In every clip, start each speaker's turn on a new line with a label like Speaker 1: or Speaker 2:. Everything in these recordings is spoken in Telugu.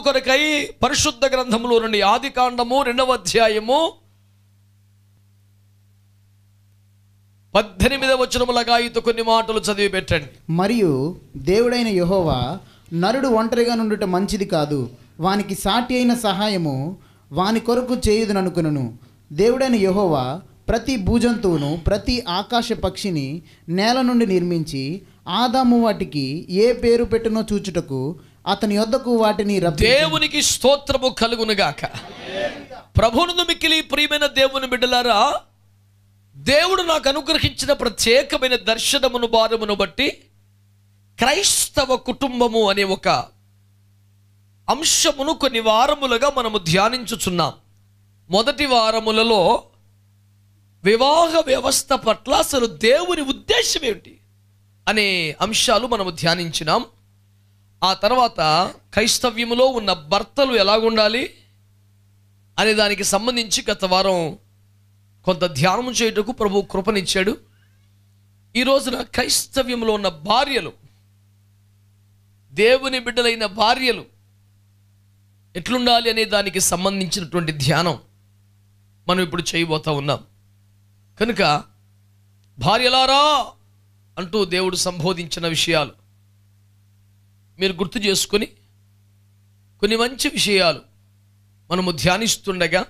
Speaker 1: కొరకై పరిశుద్ధ గ్రంథములో నుండి ఆదికాండము 2వ అధ్యాయము 18వ వచనములగా ఇత కొన్ని మాటలు చదివి పెట్టండి.
Speaker 2: మరియు దేవుడైన యెహోవా నరుడు ఒంటరిగా నుండుట మంచిది కాదు, వానికి సాటి అయిన సహాయము వాని కొరకు చేయుదుననుకొనును. దేవుడైన యెహోవా ప్రతి భూజంతువును ప్రతి ఆకాశ పక్షిని నేల నుండి నిర్మించి ఆదాము వాటికి ఏ పేరు పెట్టునో చూచుటకు అతని యొద్దకు వాటిని
Speaker 1: దేవునికి స్తోత్రము కలుగునుగాక. ప్రభువును మిక్కిలి ప్రియమైన దేవుని బిడ్డలారా, దేవుడు నాకు అనుగ్రహించిన ప్రత్యేకమైన దర్శనమును భారమును బట్టి క్రైస్తవ కుటుంబము అనే ఒక అంశమును కొన్ని వారములుగా మనము ధ్యానించుచున్నాం. మొదటి వారములలో వివాహ వ్యవస్థ పట్ల అసలు దేవుని ఉద్దేశం ఏమిటి అనే అంశాలు మనము ధ్యానించినాం. ఆ తర్వాత క్రైస్తవ్యములో ఉన్న భర్తలు ఎలాగుండాలి అనే దానికి సంబంధించి గత వారం కొంత ధ్యానం చేయుటకు ప్రభు కృపనిచ్చాడు. ఈ రోజున క్రైస్తవ్యంలో ఉన్న భార్యలు, దేవుని బిడ్డలైన భార్యలు ఎట్లుండాలి అనే దానికి సంబంధించినటువంటి ధ్యానం మనం ఇప్పుడు చేయబోతా ఉన్నాం. కనుక భార్యలారా అంటూ దేవుడు సంబోధించిన విషయాలు మీరు గుర్తు చేసుకొని కొన్ని మంచి విషయాలు మనము ధ్యానిస్తుండగా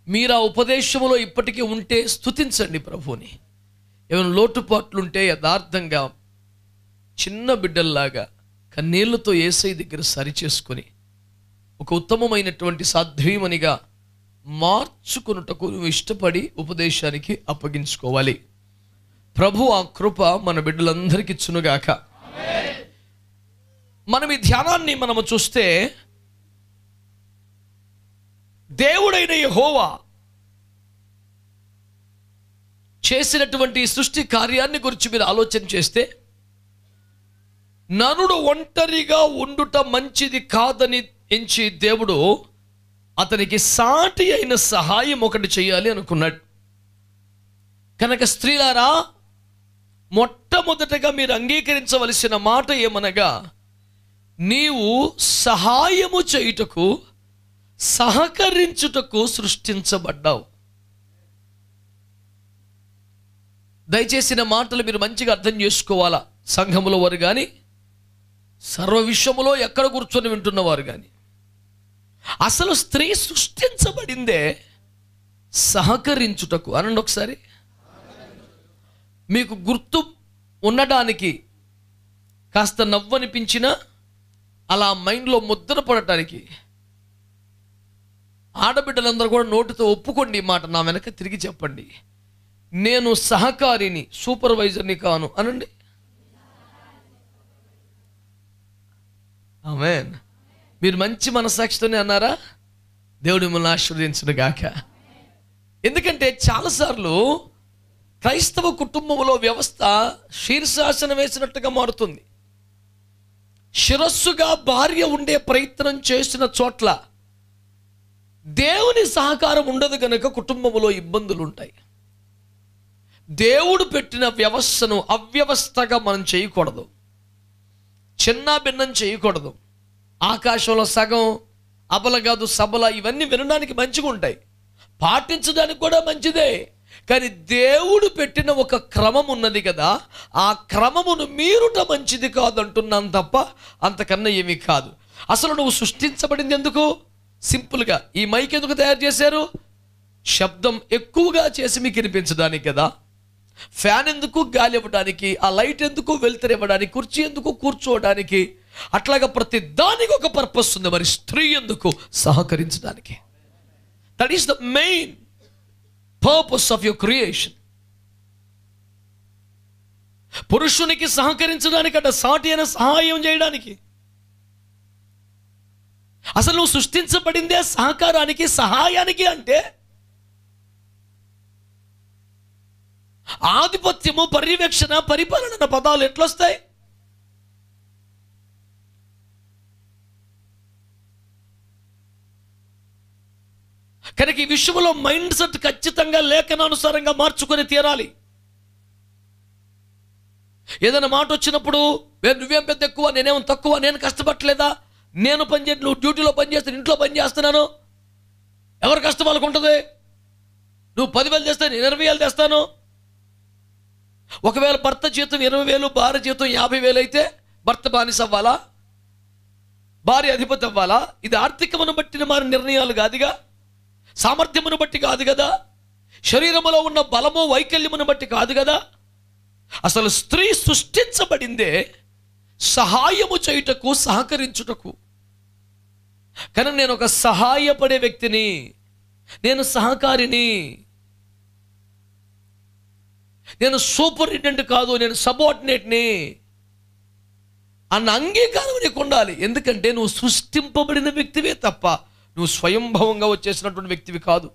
Speaker 1: మీరు ఆ ఉపదేశములో ఇప్పటికీ ఉంటే స్తుతించండి ప్రభువుని. ఏమైనా లోటుపాట్లుంటే యథార్థంగా చిన్న బిడ్డల్లాగా కన్నీళ్లతో యేసయ్య దగ్గర సరిచేసుకొని ఒక ఉత్తమమైనటువంటి సాధ్వీమనిగా మార్చుకున్నటకు నువ్వు ఇష్టపడి ఉపదేశానికి అప్పగించుకోవాలి. ప్రభు ఆ కృప మన బిడ్డలందరికీ ఇచ్చునుగాక. మనం ఈ ధ్యానాన్ని మనము చూస్తే దేవుడైన యెహోవా చేసినటువంటి సృష్టి కార్యాన్ని గురించి మీరు ఆలోచన చేస్తే నరుడు ఒంటరిగా ఉండుట మంచిది కాదని ఎంచి దేవుడు అతనికి సాటి అయిన సహాయం ఒకటి చేయాలి అనుకున్నాడు. కనుక స్త్రీలారా, మొట్టమొదటగా మీరు అంగీకరించవలసిన మాట ఏమనగా, నీవు సహాయము చేయుటకు సహకరించుటకు సృష్టించబడ్డావు. దయచేసి నా మాటలు మీరు మంచిగా అర్థం చేసుకోవాలా. సంఘములో వారు కానీ, సర్వ విషయములో ఎక్కడ కూర్చొని వింటున్నవారు కానీ, అసలు స్త్రీ సృష్టించబడిందే సహకరించుటకు. అనండి ఒకసారి. మీకు గుర్తు ఉండడానికి, కాస్త నవ్వనిపించినా అలా మైండ్లో ముద్ర పడటానికి ఆడబిడ్డలందరూ కూడా నోటితో ఒప్పుకోండి ఈ మాట, నా వెనక తిరిగి చెప్పండి. నేను సహకారిని, సూపర్వైజర్ని కాను అనండి. ఆమేన్. మీరు మంచి మనసాక్షితోనే అన్నారా? దేవుడు మిమ్మల్ని ఆశీర్వదించును గాక. ఎందుకంటే చాలాసార్లు క్రైస్తవ కుటుంబంలో వ్యవస్థ శీర్షాసనం వేసినట్టుగా మారుతుంది. శిరస్సుగా భార్య ఉండే ప్రయత్నం చేసిన చోట్ల దేవుని సహకారం ఉండదు కనుక కుటుంబంలో ఇబ్బందులు ఉంటాయి. దేవుడు పెట్టిన వ్యవస్థను అవ్యవస్థగా మనం చేయకూడదు, చిన్న భిన్నం చేయకూడదు. ఆకాశంలో సగం అబల కాదు సబల, ఇవన్నీ వినడానికి మంచిగా ఉంటాయి, పాటించడానికి కూడా మంచిదే. కానీ దేవుడు పెట్టిన ఒక క్రమం ఉన్నది కదా, ఆ క్రమమును మీరుట మంచిది కాదు అంటున్నాను తప్ప అంతకన్నా ఏమీ కాదు. అసలు నువ్వు సృష్టించబడింది ఎందుకు? సింపుల్గా ఈ మైక్ ఎందుకు తయారు చేశారు? శబ్దం ఎక్కువగా చేసి మీకు వినిపించడానికి కదా. ఫ్యాన్ ఎందుకు? గాలి ఇవ్వడానికి. ఆ లైట్ ఎందుకు? వెలుతురు ఇవ్వడానికి. కుర్చీ ఎందుకు? కూర్చోవడానికి. అట్లాగా ప్రతి దానికి ఒక పర్పస్ ఉంది. మరి స్త్రీ ఎందుకు? సహకరించడానికి. That is the main purpose of your creation. పురుషునికి సహకరించడానికి అంటే సాటి అయిన సహాయం చేయడానికి. అసలు నువ్వు సృష్టించబడిందే సహకారానికి, సహాయానికి. అంటే ఆధిపత్యము, పర్యవేక్షణ, పరిపాలన పదాలు ఎట్లొస్తాయి? కనుక ఈ విషయంలో మైండ్ సెట్ ఖచ్చితంగా లేఖనానుసారంగా మార్చుకొని తీరాలి. ఏదైనా మాట వచ్చినప్పుడు నువ్వేం పెద్ద ఎక్కువ, నేనేమో తక్కువ, నేను కష్టపడలేదా, నేను నువ్వు డ్యూటీలో పని చేస్తాను, ఇంట్లో పని చేస్తున్నాను, ఎవరి కష్టం వాళ్ళకు ఉంటుంది. నువ్వు 10,000 తెస్తాను, 20,000 తెస్తాను. ఒకవేళ భర్త జీతం 20,000, భార్య జీతం 50,000 అయితే భర్త బానిస అవ్వాలా, భార్య అధిపతి అవ్వాలా? ఇది ఆర్థికమును బట్టిన మారి నిర్ణయాలు కాదుగా, సామర్థ్యమును బట్టి కాదు కదా, శరీరములో ఉన్న బలము వైకల్యమును బట్టి కాదు కదా. అసలు స్త్రీ సృష్టించబడిందే సహాయము చేయుటకు, సహకరించుటకు. కానీ నేను ఒక సహాయపడే వ్యక్తిని, నేను సహకారిని, నేను సూపరింటెండెంట్ కాదు, నేను సబార్డినేట్ని అన్న అంగీకారం నీకు ఉండాలి. ఎందుకంటే నువ్వు సృష్టింపబడిన వ్యక్తివే తప్ప నువ్వు స్వయంభవంగా వచ్చేసినటువంటి వ్యక్తివి కాదు.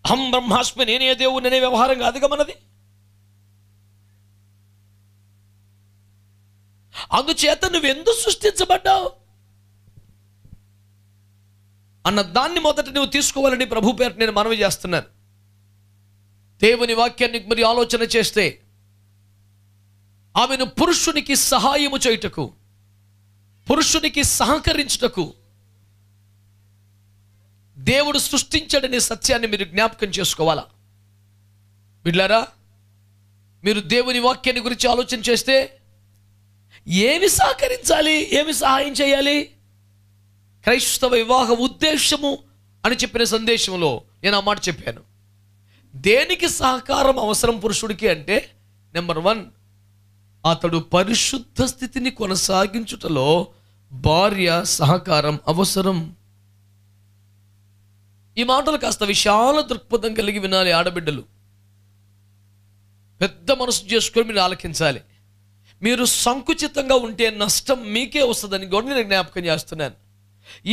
Speaker 1: అహం బ్రహ్మాస్మి, నేనే దేవుడు అనే వ్యవహారం కాదుగా మనది. అందుచేత నువ్వెందుకు సృష్టించబడ్డావు అన్న దాన్ని మొదట నువ్వు తీసుకోవాలని ప్రభు పేరు నేను మనవి చేస్తున్నాను. దేవుని వాక్యాన్ని మరి ఆలోచన చేస్తే ఆమెను పురుషునికి సహాయము చేయుటకు, పురుషునికి సహకరించుటకు దేవుడు సృష్టించాడనే సత్యాన్ని మీరు జ్ఞాపకం చేసుకోవాలా. బిడ్లారా, మీరు దేవుని వాక్యాన్ని గురించి ఆలోచన చేస్తే ఏమి సహకరించాలి, ఏమి సహాయం చేయాలి? క్రైస్తవ వివాహ ఉద్దేశము అని చెప్పిన సందేశంలో నేను ఆ మాట చెప్పాను. దేనికి సహకారం అవసరం పురుషుడికి అంటే, నెంబర్ 1, అతడు పరిశుద్ధ స్థితిని కొనసాగించుటలో భార్య సహకారం అవసరం. ఈ మాటలు కాస్త విశాల దృక్పథం కలిగి వినాలి ఆడబిడ్డలు. పెద్ద మనసు చేసుకొని మీరు ఆలకించాలి. మీరు సంకుచితంగా ఉంటే నష్టం మీకే వస్తుందని కూడా నేను జ్ఞాపకం చేస్తున్నాను.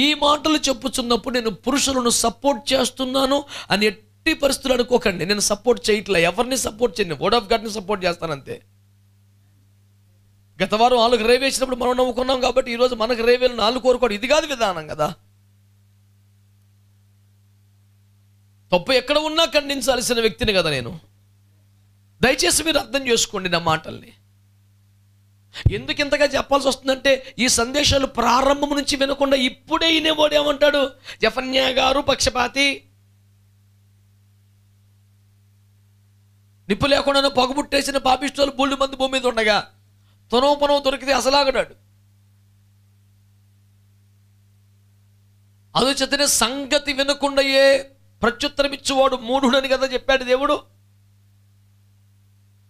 Speaker 1: ఈ మాటలు చెప్పుచున్నప్పుడు నేను పురుషులను సపోర్ట్ చేస్తున్నాను అని ఎట్టి పరిస్థితులు అనుకోకండి. నేను సపోర్ట్ చేయట్లే, ఎవరిని సపోర్ట్ చేయను, వర్డ్ ఆఫ్ గాడ్ని సపోర్ట్ చేస్తానంతే. గత వారం వాళ్ళకి రేవేసినప్పుడు మనం నవ్వుకున్నాం కాబట్టి ఈరోజు మనకు రేవేలు 4 కోరుకోవడం ఇది కాదు విధానం కదా. తప్పు ఎక్కడ ఉన్నా ఖండించాల్సిన వ్యక్తిని కదా నేను. దయచేసి మీరు అర్థం చేసుకోండి నా మాటల్ని. ఎందుకు ఇంతగా చెప్పాల్సి వస్తుందంటే, ఈ సందేశాలు ప్రారంభం నుంచి వినకుండా ఇప్పుడే వినేవాడు ఏమంటాడు, జఫన్యా గారు పక్షపాతి, నిప్పు లేకుండా పగబుట్టేసిన పాపిస్టోలు బోల్డు మంది భూమి మీద ఉండగా తొనవ దొరికితే అసలాగడాడు. అందుచేతనే సంగతి వినకుండాయే ప్రత్యుత్తరం ఇచ్చేవాడు మూఢుడని కదా చెప్పాడు దేవుడు.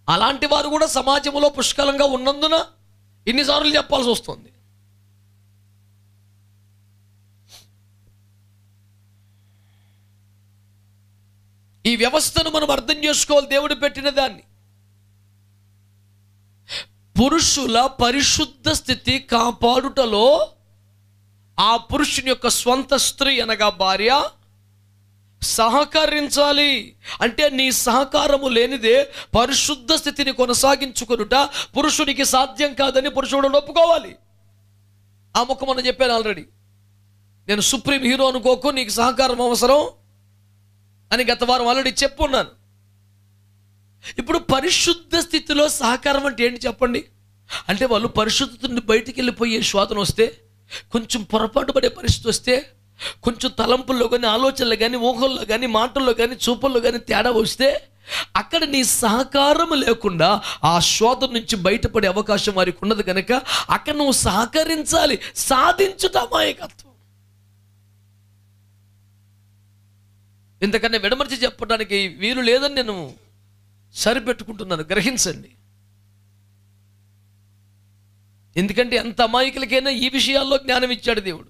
Speaker 1: అలాంటి వారు కూడా సమాజంలో పుష్కలంగా ఉన్నందున ఇన్నిసార్లు చెప్పాల్సి వస్తుంది. ఈ వ్యవస్థను మనం అర్థం చేసుకోవాలి, దేవుడు పెట్టిన దాన్ని. పురుషుల పరిశుద్ధ స్థితి కాపాడుటలో ఆ పురుషుని యొక్క స్వంత స్త్రీ అనగా భార్య సహకరించాలి. అంటే నీ సహకారము లేనిదే పరిశుద్ధ స్థితిని కొనసాగించుకొనుట పురుషునికి సాధ్యం కాదని పురుషుడు ఒప్పుకోవాలి. ఆ ముఖం మనం చెప్పాను ఆల్రెడీ. నేను సుప్రీం హీరో అనుకోకు, నీకు సహకారం అవసరం అని గత వారం ఆల్రెడీ చెప్పున్నాను. ఇప్పుడు పరిశుద్ధ స్థితిలో సహకారం అంటే ఏంటి చెప్పండి? అంటే వాళ్ళు పరిశుద్ధత నుండి బయటికి వెళ్ళిపోయే శ్వాసన వస్తే, కొంచెం పొరపాటు పడే పరిస్థితి వస్తే, కొంచెం తలంపుల్లో కానీ, ఆలోచనలో కానీ, ఊహల్లో కానీ, మాటల్లో కానీ, చూపుల్లో కానీ తేడా వస్తే, అక్కడ నీ సహకారం లేకుండా ఆ శోధన నుంచి బయటపడే అవకాశం వారికి ఉన్నది కనుక అక్కడ నువ్వు సహకరించాలి. సాధించుట అమాయకత్వం. ఇంతకన్నా విడమర్చి చెప్పడానికి వీలు లేదని నేను సరిపెట్టుకుంటున్నాను, గ్రహించండి. ఎందుకంటే ఎంత అమాయకులకైనా ఈ విషయాల్లో జ్ఞానం ఇచ్చాడు దేవుడు.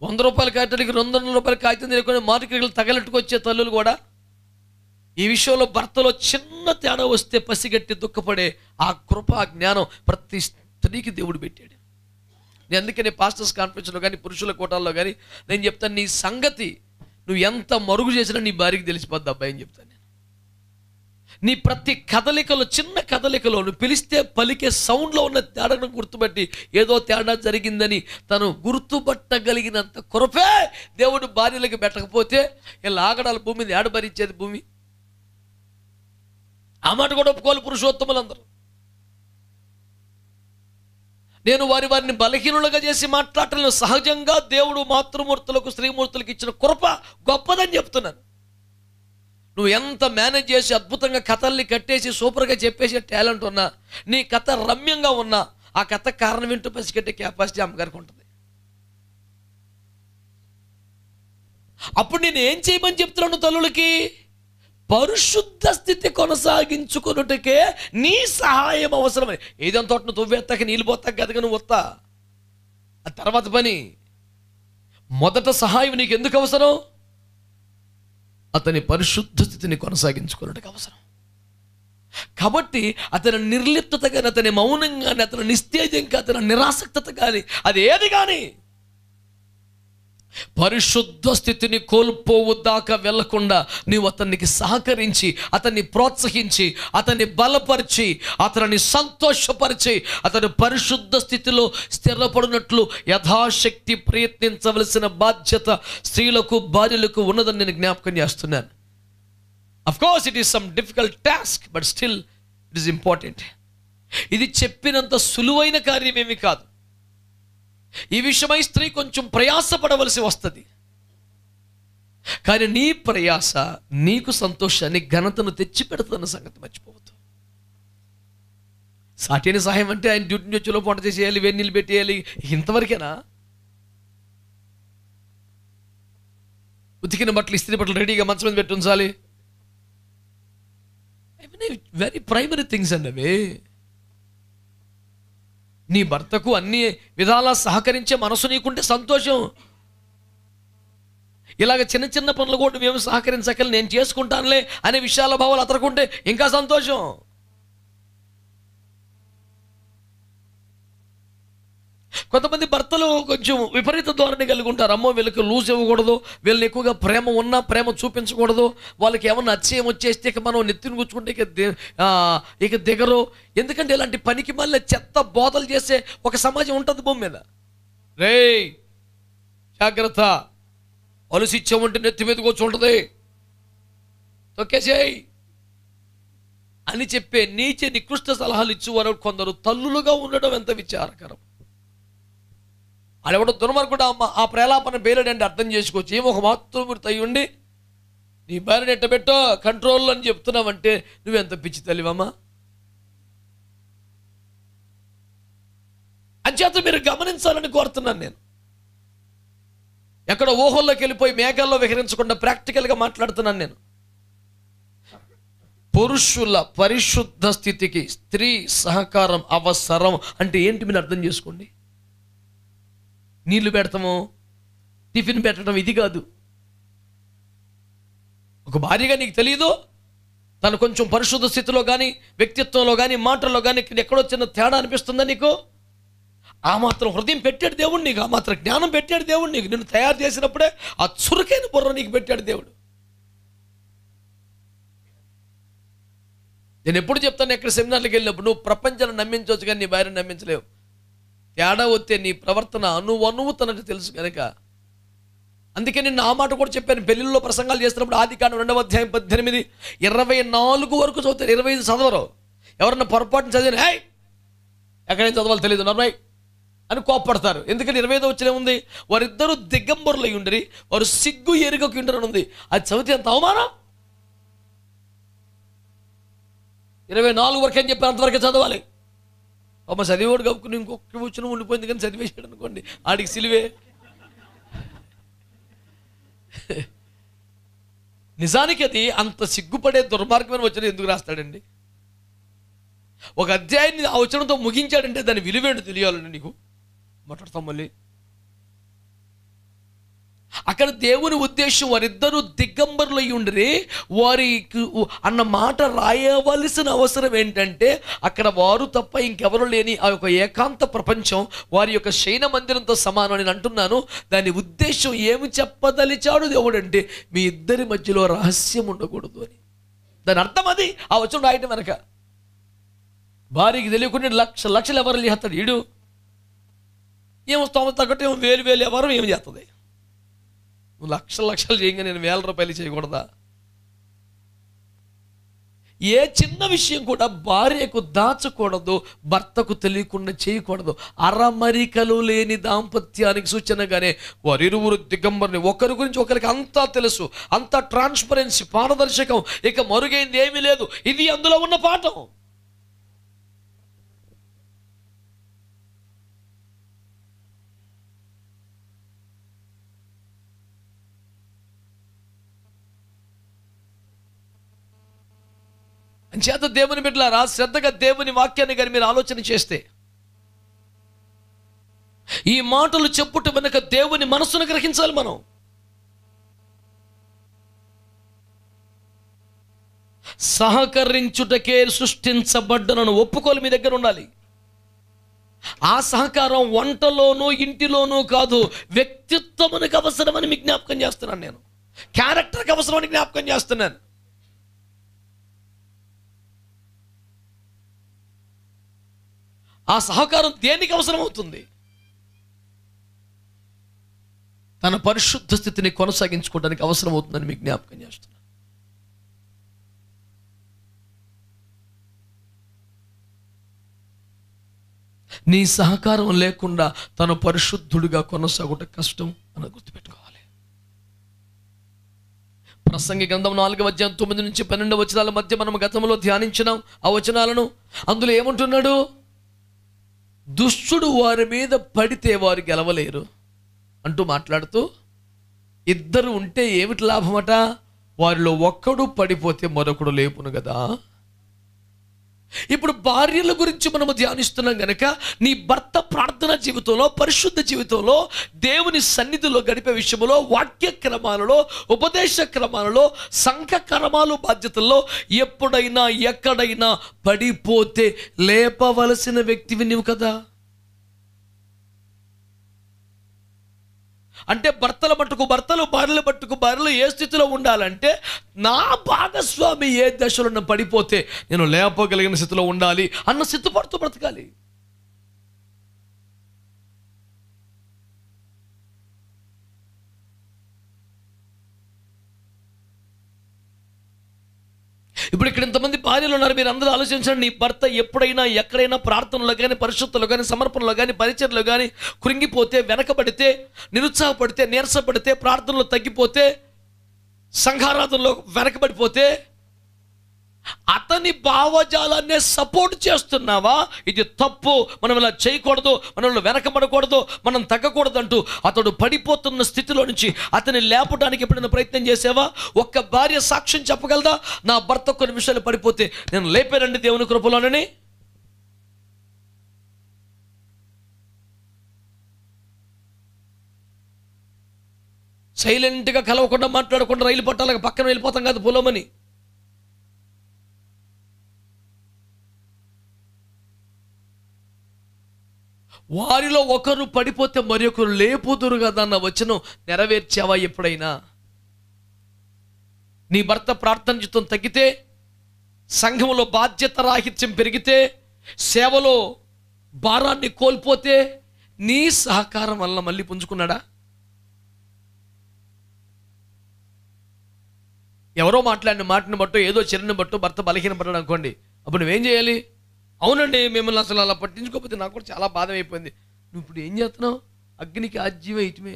Speaker 1: 100 రూపాయల కాగితానికి 200 రూపాయల కాగితం తిరగకుండా మార్కెట్లు తగలెట్టుకొచ్చే తల్లులు కూడా ఈ విషయంలో భర్తలో చిన్న తేడా వస్తే పసిగట్టి దుఃఖపడే ఆ కృప, ఆ జ్ఞానం ప్రతి స్త్రీకి దేవుడు పెట్టాడు. నేను అందుకని పాస్టర్స్ కాన్ఫరెన్స్లో కానీ, పురుషుల కోటాల్లో కానీ నేను చెప్తాను, నీ సంగతి నువ్వు ఎంత మరుగు చేసినా నీ భార్యకి తెలిసిపోద్ది అబ్బాయి అని చెప్తాను నేను. నీ ప్రతి కదలికలో, చిన్న కదలికలో నువ్వు పిలిస్తే పలికే సౌండ్లో ఉన్న తేడాను గుర్తుపట్టి ఏదో తేడా జరిగిందని తను గుర్తుపట్టగలిగినంత కృపే దేవుడు భార్యలకు పెట్టకపోతే ఇలా ఆగడాల భూమి మీద ఏడ భరించేది భూమి. ఆ మాట కూడా ఒప్పుకోవాలి పురుషోత్తములందరూ. నేను వారిని బలహీనులుగా చేసి మాట్లాడటం సహజంగా దేవుడు మాతృమూర్తులకు స్త్రీమూర్తులకు ఇచ్చిన కృప గొప్పదని చెప్తున్నాను. నువ్వు ఎంత మేనేజ్ చేసి అద్భుతంగా కథల్ని కట్టేసి సూపర్గా చెప్పేసే టాలెంట్ ఉన్నా, నీ కథ రమ్యంగా ఉన్నా, ఆ కథ కారణం ఏంటో పసిగట్టే కెపాసిటీ అమ్మగారికి ఉంటుంది. అప్పుడు నేను ఏం చేయమని చెప్తున్నాను తల్లులకి? పరిశుద్ధ స్థితి కొనసాగించుకున్నట్టుకే నీ సహాయం అవసరమే. ఏదైనా తోటను తువ్వేత్తాక నీళ్ళు పోతాక గదగా నువ్వు వస్తా, ఆ తర్వాత పని. మొదట సహాయం నీకు ఎందుకు అవసరం? అతని పరిశుద్ధ స్థితిని కొనసాగించుకున్నట్టుకు అవసరం. కాబట్టి అతని నిర్లిప్తత కానీ, అతని మౌనం కానీ, అతని నిస్తేజం కానీ, అతని నిరాసక్తత కానీ, అది ఏది కానీ పరిశుద్ధ స్థితిని కోల్పోవద్దాకా వెళ్లకుండా నీవు అతనికి సహకరించి, అతన్ని ప్రోత్సహించి, అతన్ని బలపరిచి, అతనిని సంతోషపరిచి, అతని పరిశుద్ధ స్థితిలో స్థిరపడినట్లు యథాశక్తి ప్రయత్నించవలసిన బాధ్యత స్త్రీలకు, భార్యలకు ఉన్నదని నేను జ్ఞాపకం చేస్తున్నాను. Of course it is some difficult task, but still it is important. ఇది చెప్పినంత సులువైన కార్యమేమి కాదు. ఈ విషయమై స్త్రీ కొంచెం ప్రయాసపడవలసి వస్తుంది. కానీ నీ ప్రయాస నీకు సంతోషాన్ని, ఘనతను తెచ్చి పెడుతున్న సంగతి మర్చిపోవద్దు. సాటిని సహాయం అంటే ఆయన డ్యూటీ వచ్చేలో వంట చేసేయాలి, వేడి నీళ్ళు పెట్టేయాలి, ఇంతవరకేనా? ఉతికిన బట్టలు, ఇస్త్రీ బట్టలు రెడీగా మంచం మీద పెట్టి ఉంచాలి. వెరీ ప్రైమరీ థింగ్స్ అండి అవి. నీ భర్తకు అన్ని విధాలా సహకరించే మనసు నీకుంటే సంతోషం. ఇలాగ చిన్న చిన్న పనులు కూడా మేము సహకరించగలి, నేను చేసుకుంటానులే అనే విషయాల భావాలు అతనుకుంటే ఇంకా సంతోషం. కొంతమంది భర్తలు కొంచెం విపరీత ధోరణి కలిగి ఉంటారు. అమ్మో వీళ్ళకి లూజ్ ఇవ్వకూడదు, వీళ్ళని ఎక్కువగా ప్రేమ ఉన్నా ప్రేమ చూపించకూడదు, వాళ్ళకి ఏమన్నా అచ్చయం వచ్చేస్తే ఇక మనం నెత్తిని కూర్చుకుంటే ఇక దిగరు. ఎందుకంటే ఇలాంటి పనికి మళ్ళీ చెత్త బోధలు చేసే ఒక సమాజం ఉంటుంది భూమి మీద. రేయ్ జాగ్రత్త, అలసిచ్చామంటే నెత్తి మీద కూర్చుంటుంది, తొక్కేసేయ్ అని చెప్పే నీచ నికృష్ట సలహాలు ఇచ్చేవారు కొందరు తల్లులుగా ఉండడం ఎంత విచారకరం. ఆడెవడో దుర్మార్గుడు ఆ ప్రేలాపన పేరేడంటే అర్థం చేసుకోవచ్చు. ఏమో ఒక మాత్రం తయ్యి ఉండి నీ భార్యను ఎట్టబెట్టో కంట్రోల్ అని చెప్తున్నావంటే నువ్వెంత పిచ్చి తల్లివమ్మా. అంచేత మీరు గమనించాలని కోరుతున్నాను నేను. ఎక్కడ ఊహల్లోకి వెళ్ళిపోయి మేఘాల్లో విహరించకుండా ప్రాక్టికల్గా మాట్లాడుతున్నాను నేను. పురుషుల పరిశుద్ధ స్థితికి స్త్రీ సహకారం అవసరం అంటే ఏంటి మీరు అర్థం చేసుకోండి. నీళ్లు పెడతాము, టిఫిన్ పెట్టడం ఇది కాదు. ఒక భార్యగా నీకు తెలియదు తను కొంచెం పరిశుద్ధ స్థితిలో కానీ, వ్యక్తిత్వంలో కానీ, మాటల్లో కానీ ఎక్కడో చిన్న తేడా అనిపిస్తుందా నీకు? ఆ మాత్రం హృదయం పెట్టాడు దేవుడు నీకు, ఆ మాత్రం జ్ఞానం పెట్టాడు దేవుడు నీకు. నిన్ను తయారు చేసినప్పుడే ఆ చురుకైన బుర్ర నీకు పెట్టాడు దేవుడు. నేను ఎప్పుడు చెప్తాను, ఎక్కడ సెమినార్లకు వెళ్ళినప్పుడు నువ్వు ప్రపంచాన్ని నమ్మించవచ్చు కానీ నీ భార్యను నమ్మించలేవు. తేడా వస్తే నీ ప్రవర్తన అణువు తనకు తెలుసు కనుక. అందుకే నేను ఆ మాట కూడా చెప్పాను. పెళ్లిళ్ళలో ప్రసంగాలు చేస్తున్నప్పుడు ఆదికాండం 2వ అధ్యాయం 18, 24 వరకు చదువుతారు, 25 చదవరు. ఎవరన్నా పొరపాటున చదివిన హై ఎక్కడేం చదవాలో తెలియదు నర్మయ్ అని కోప్పడతారు. ఎందుకంటే 25 వచ్చినే ఉంది, వారిద్దరూ దిగంబరులై ఉండరి, వారు సిగ్గు ఎరుగకు ఉండరని ఉంది. అది చదివితే ఎంత అవమానం. 24 వరకు అని చెప్పి అంతవరకే చదవాలి. అమ్మ చదివేవాడు కప్పుకుని ఇంకొక వచ్చిన ఉండిపోయింది కానీ చదివేసాడు అనుకోండి, ఆడికి సిలివే. నిజానికి అది అంత సిగ్గుపడే దుర్మార్గమైన వచనం ఎందుకు రాస్తాడండి? ఒక అధ్యాయాన్ని ఆ వచనంతో ముగించాడంటే దాని విలువేంటో తెలియాలండి నీకు. మాట్లాడతాం మళ్ళీ. అక్కడ దేవుని ఉద్దేశం వారిద్దరూ దిగంబరులు అయి ఉండరి, వారికి అన్న మాట రాయవలసిన అవసరం ఏంటంటే అక్కడ వారు తప్ప ఇంకెవరు లేని ఆ యొక్క ఏకాంత ప్రపంచం వారి యొక్క శయన మందిరంతో సమానం అని అంటున్నాను. దాని ఉద్దేశం ఏమి చెప్పదలిచాడు దేవుడు అంటే మీ ఇద్దరి మధ్యలో రహస్యం ఉండకూడదు అని. దాని అర్థం అది ఆ వచనం రాయటం వెనక. భార్యకి తెలియకుండా లక్షలు ఎవరు చేస్తాడు ఈడు, ఏమో స్తోమత తగ్గట్టు ఏమో వేలు ఎవరు ఏం చేస్తుంది. నువ్వు లక్షలు చేయగా నేను 1000 రూపాయలు చేయకూడదా? ఏ చిన్న విషయం కూడా భార్యకు దాచకూడదు, భర్తకు తెలియకుండా చేయకూడదు. అరమరికలు లేని దాంపత్యానికి సూచనగానే వారిరువురు దిగంబరిని, ఒకరి గురించి ఒకరికి అంతా తెలుసు, అంతా ట్రాన్స్పరెన్సీ, పారదర్శకం, ఇక మరుగైంది ఏమీ లేదు. ఇది అందులో ఉన్న పాఠం. అంచేత దేవుని బిడ్డలారా, శ్రద్ధగా దేవుని వాక్యాన్ని కానీ మీరు ఆలోచన చేస్తే, ఈ మాటలు చెప్పుట వెనుక దేవుని మనస్సును గ్రహించాలి. మనం సహకరించుటకే సృష్టించబడ్డనను ఒప్పుకోలు మీ దగ్గర ఉండాలి. ఆ సహకారం వంటలోనూ ఇంటిలోనూ కాదు, వ్యక్తిత్వమునికి అవసరమని మీకు జ్ఞాపకం చేస్తున్నాను. నేను క్యారెక్టర్కి అవసరమని జ్ఞాపకం చేస్తున్నాను. ఆ సహకారం దేనికి అవసరం అవుతుంది? తన పరిశుద్ధ స్థితిని కొనసాగించుకోవడానికి అవసరం అవుతుందని మీకు జ్ఞాపకం చేస్తున్నాను. నీ సహకారం లేకుండా తను పరిశుద్ధుడిగా కొనసాగుట కష్టం అని గుర్తుపెట్టుకోవాలి. ప్రసంగి గ్రంథం 4వ అధ్యాయం 9 నుంచి 12 వచనాల మధ్య మనం గతంలో ధ్యానించినాం ఆ వచనాలను. అందులో ఏమంటున్నాడు? దుష్టుడు వారి మీద పడితే వారు గెలవలేరు అంటూ మాట్లాడుతూ, ఇద్దరు ఉంటే ఏమిటి లాభమట? వారిలో ఒక్కడు పడిపోతే మరొకడు లేపును కదా. ఇప్పుడు భార్యల గురించి మనము ధ్యానిస్తున్నాం గనక, నీ భర్త ప్రార్థన జీవితంలో, పరిశుద్ధ జీవితంలో, దేవుని సన్నిధిలో గడిపే విషయంలో, వాక్య క్రమాలలో, ఉపదేశ క్రమాలలో, సంఘ క్రమాలు, బాధ్యతల్లో ఎప్పుడైనా ఎక్కడైనా పడిపోతే లేపవలసిన వ్యక్తివి నీవు కదా. అంటే భర్తల మట్టుకు భర్తలు, భార్యల మట్టుకు భార్యలు ఏ స్థితిలో ఉండాలంటే, నా భాగస్వామి ఏ దశలో పడిపోతే నేను లేపగలిగిన స్థితిలో ఉండాలి అన్న సిద్ధపడుతూ బ్రతకాలి. ఇప్పుడు ఇక్కడ ఇంతమంది భార్యలు ఉన్నారు. మీరు అందరూ ఆలోచించండి. నీ భర్త ఎప్పుడైనా ఎక్కడైనా ప్రార్థనలో కానీ, పరిశుద్ధలో కానీ, సమర్పణలో కానీ, పరిచర్లో కానీ కృంగిపోతే, వెనకబడితే, నిరుత్సాహపడితే, నీరసపడితే, ప్రార్థనలో తగ్గిపోతే, సంఘారాధనలో వెనకబడిపోతే, అతని భావజాలాన్నే సపోర్ట్ చేస్తున్నావా? ఇది తప్పు, మనం ఇలా చేయకూడదు, మనం వెనకబడకూడదు, మనం తగ్గకూడదు అంటూ అతడు పడిపోతున్న స్థితిలో నుంచి అతన్ని లేపడానికి ఎప్పుడైనా ప్రయత్నం చేసావా? ఒక్క భార్య సాక్ష్యం చెప్పగలదా? నా భర్త కొన్ని విషయాలు పడిపోతే నేను లేపానండి దేవుని కృపలోనని. సైలెంట్గా కలవకుండా, మాట్లాడకుండా రైలు పట్టాలకు పక్కన వెళ్ళిపోతాం కాదు పొలమని. వారిలో ఒకరు పడిపోతే మరి ఒకరు లేపుదురు కదా అన్న వచనం నెరవేర్చావా ఎప్పుడైనా? నీ భర్త ప్రార్థన జీవితం తగ్గితే, సంఘంలో బాధ్యత రాహిత్యం పెరిగితే, సేవలో భారాన్ని కోల్పోతే, నీ సహకారం వల్ల మళ్ళీ పుంజుకున్నాడా? ఎవరో మాట్లాడిన మాటని బట్టో, ఏదో చర్యని బట్టో భర్త బలహీనపడ్డాడు అనుకోండి, అప్పుడు నువ్వేం చేయాలి? అవునండి, మిమ్మల్ని అసలు అలా పట్టించుకోకపోతే నాకు కూడా చాలా బాధ అయిపోయింది. నువ్వు ఇప్పుడు ఏం చేస్తున్నావు? అగ్నికి ఆజ్యమే ఇటుమే.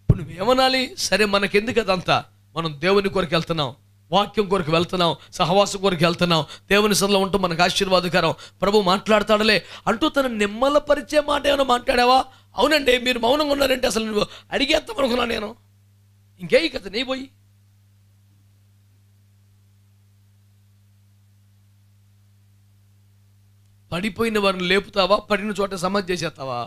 Speaker 1: ఇప్పుడు నువ్వేమనాలి? సరే, మనకెందుకు అదంతా? మనం దేవుని కొరకు వెళ్తున్నాం, వాక్యం కొరకు వెళ్తున్నాం, సహవాసం కొరకు వెళ్తున్నాం, దేవుని సన్నిధిలో ఉంటూ మనకు ఆశీర్వాదకరం, ప్రభు మాట్లాడతాడలే అంటూ తను నిమ్మలపరిచే మాట ఏమైనా మాట్లాడావా? అవునండి, మీరు మౌనంగా ఉన్నారంటే అసలు నువ్వు అడిగేస్తాం అనుకున్నా నేను. ఇంకే కథ నీ పోయి. పడిపోయిన వారిని లేపుతావా? పడిన చోట సమాధి చేసేస్తావా?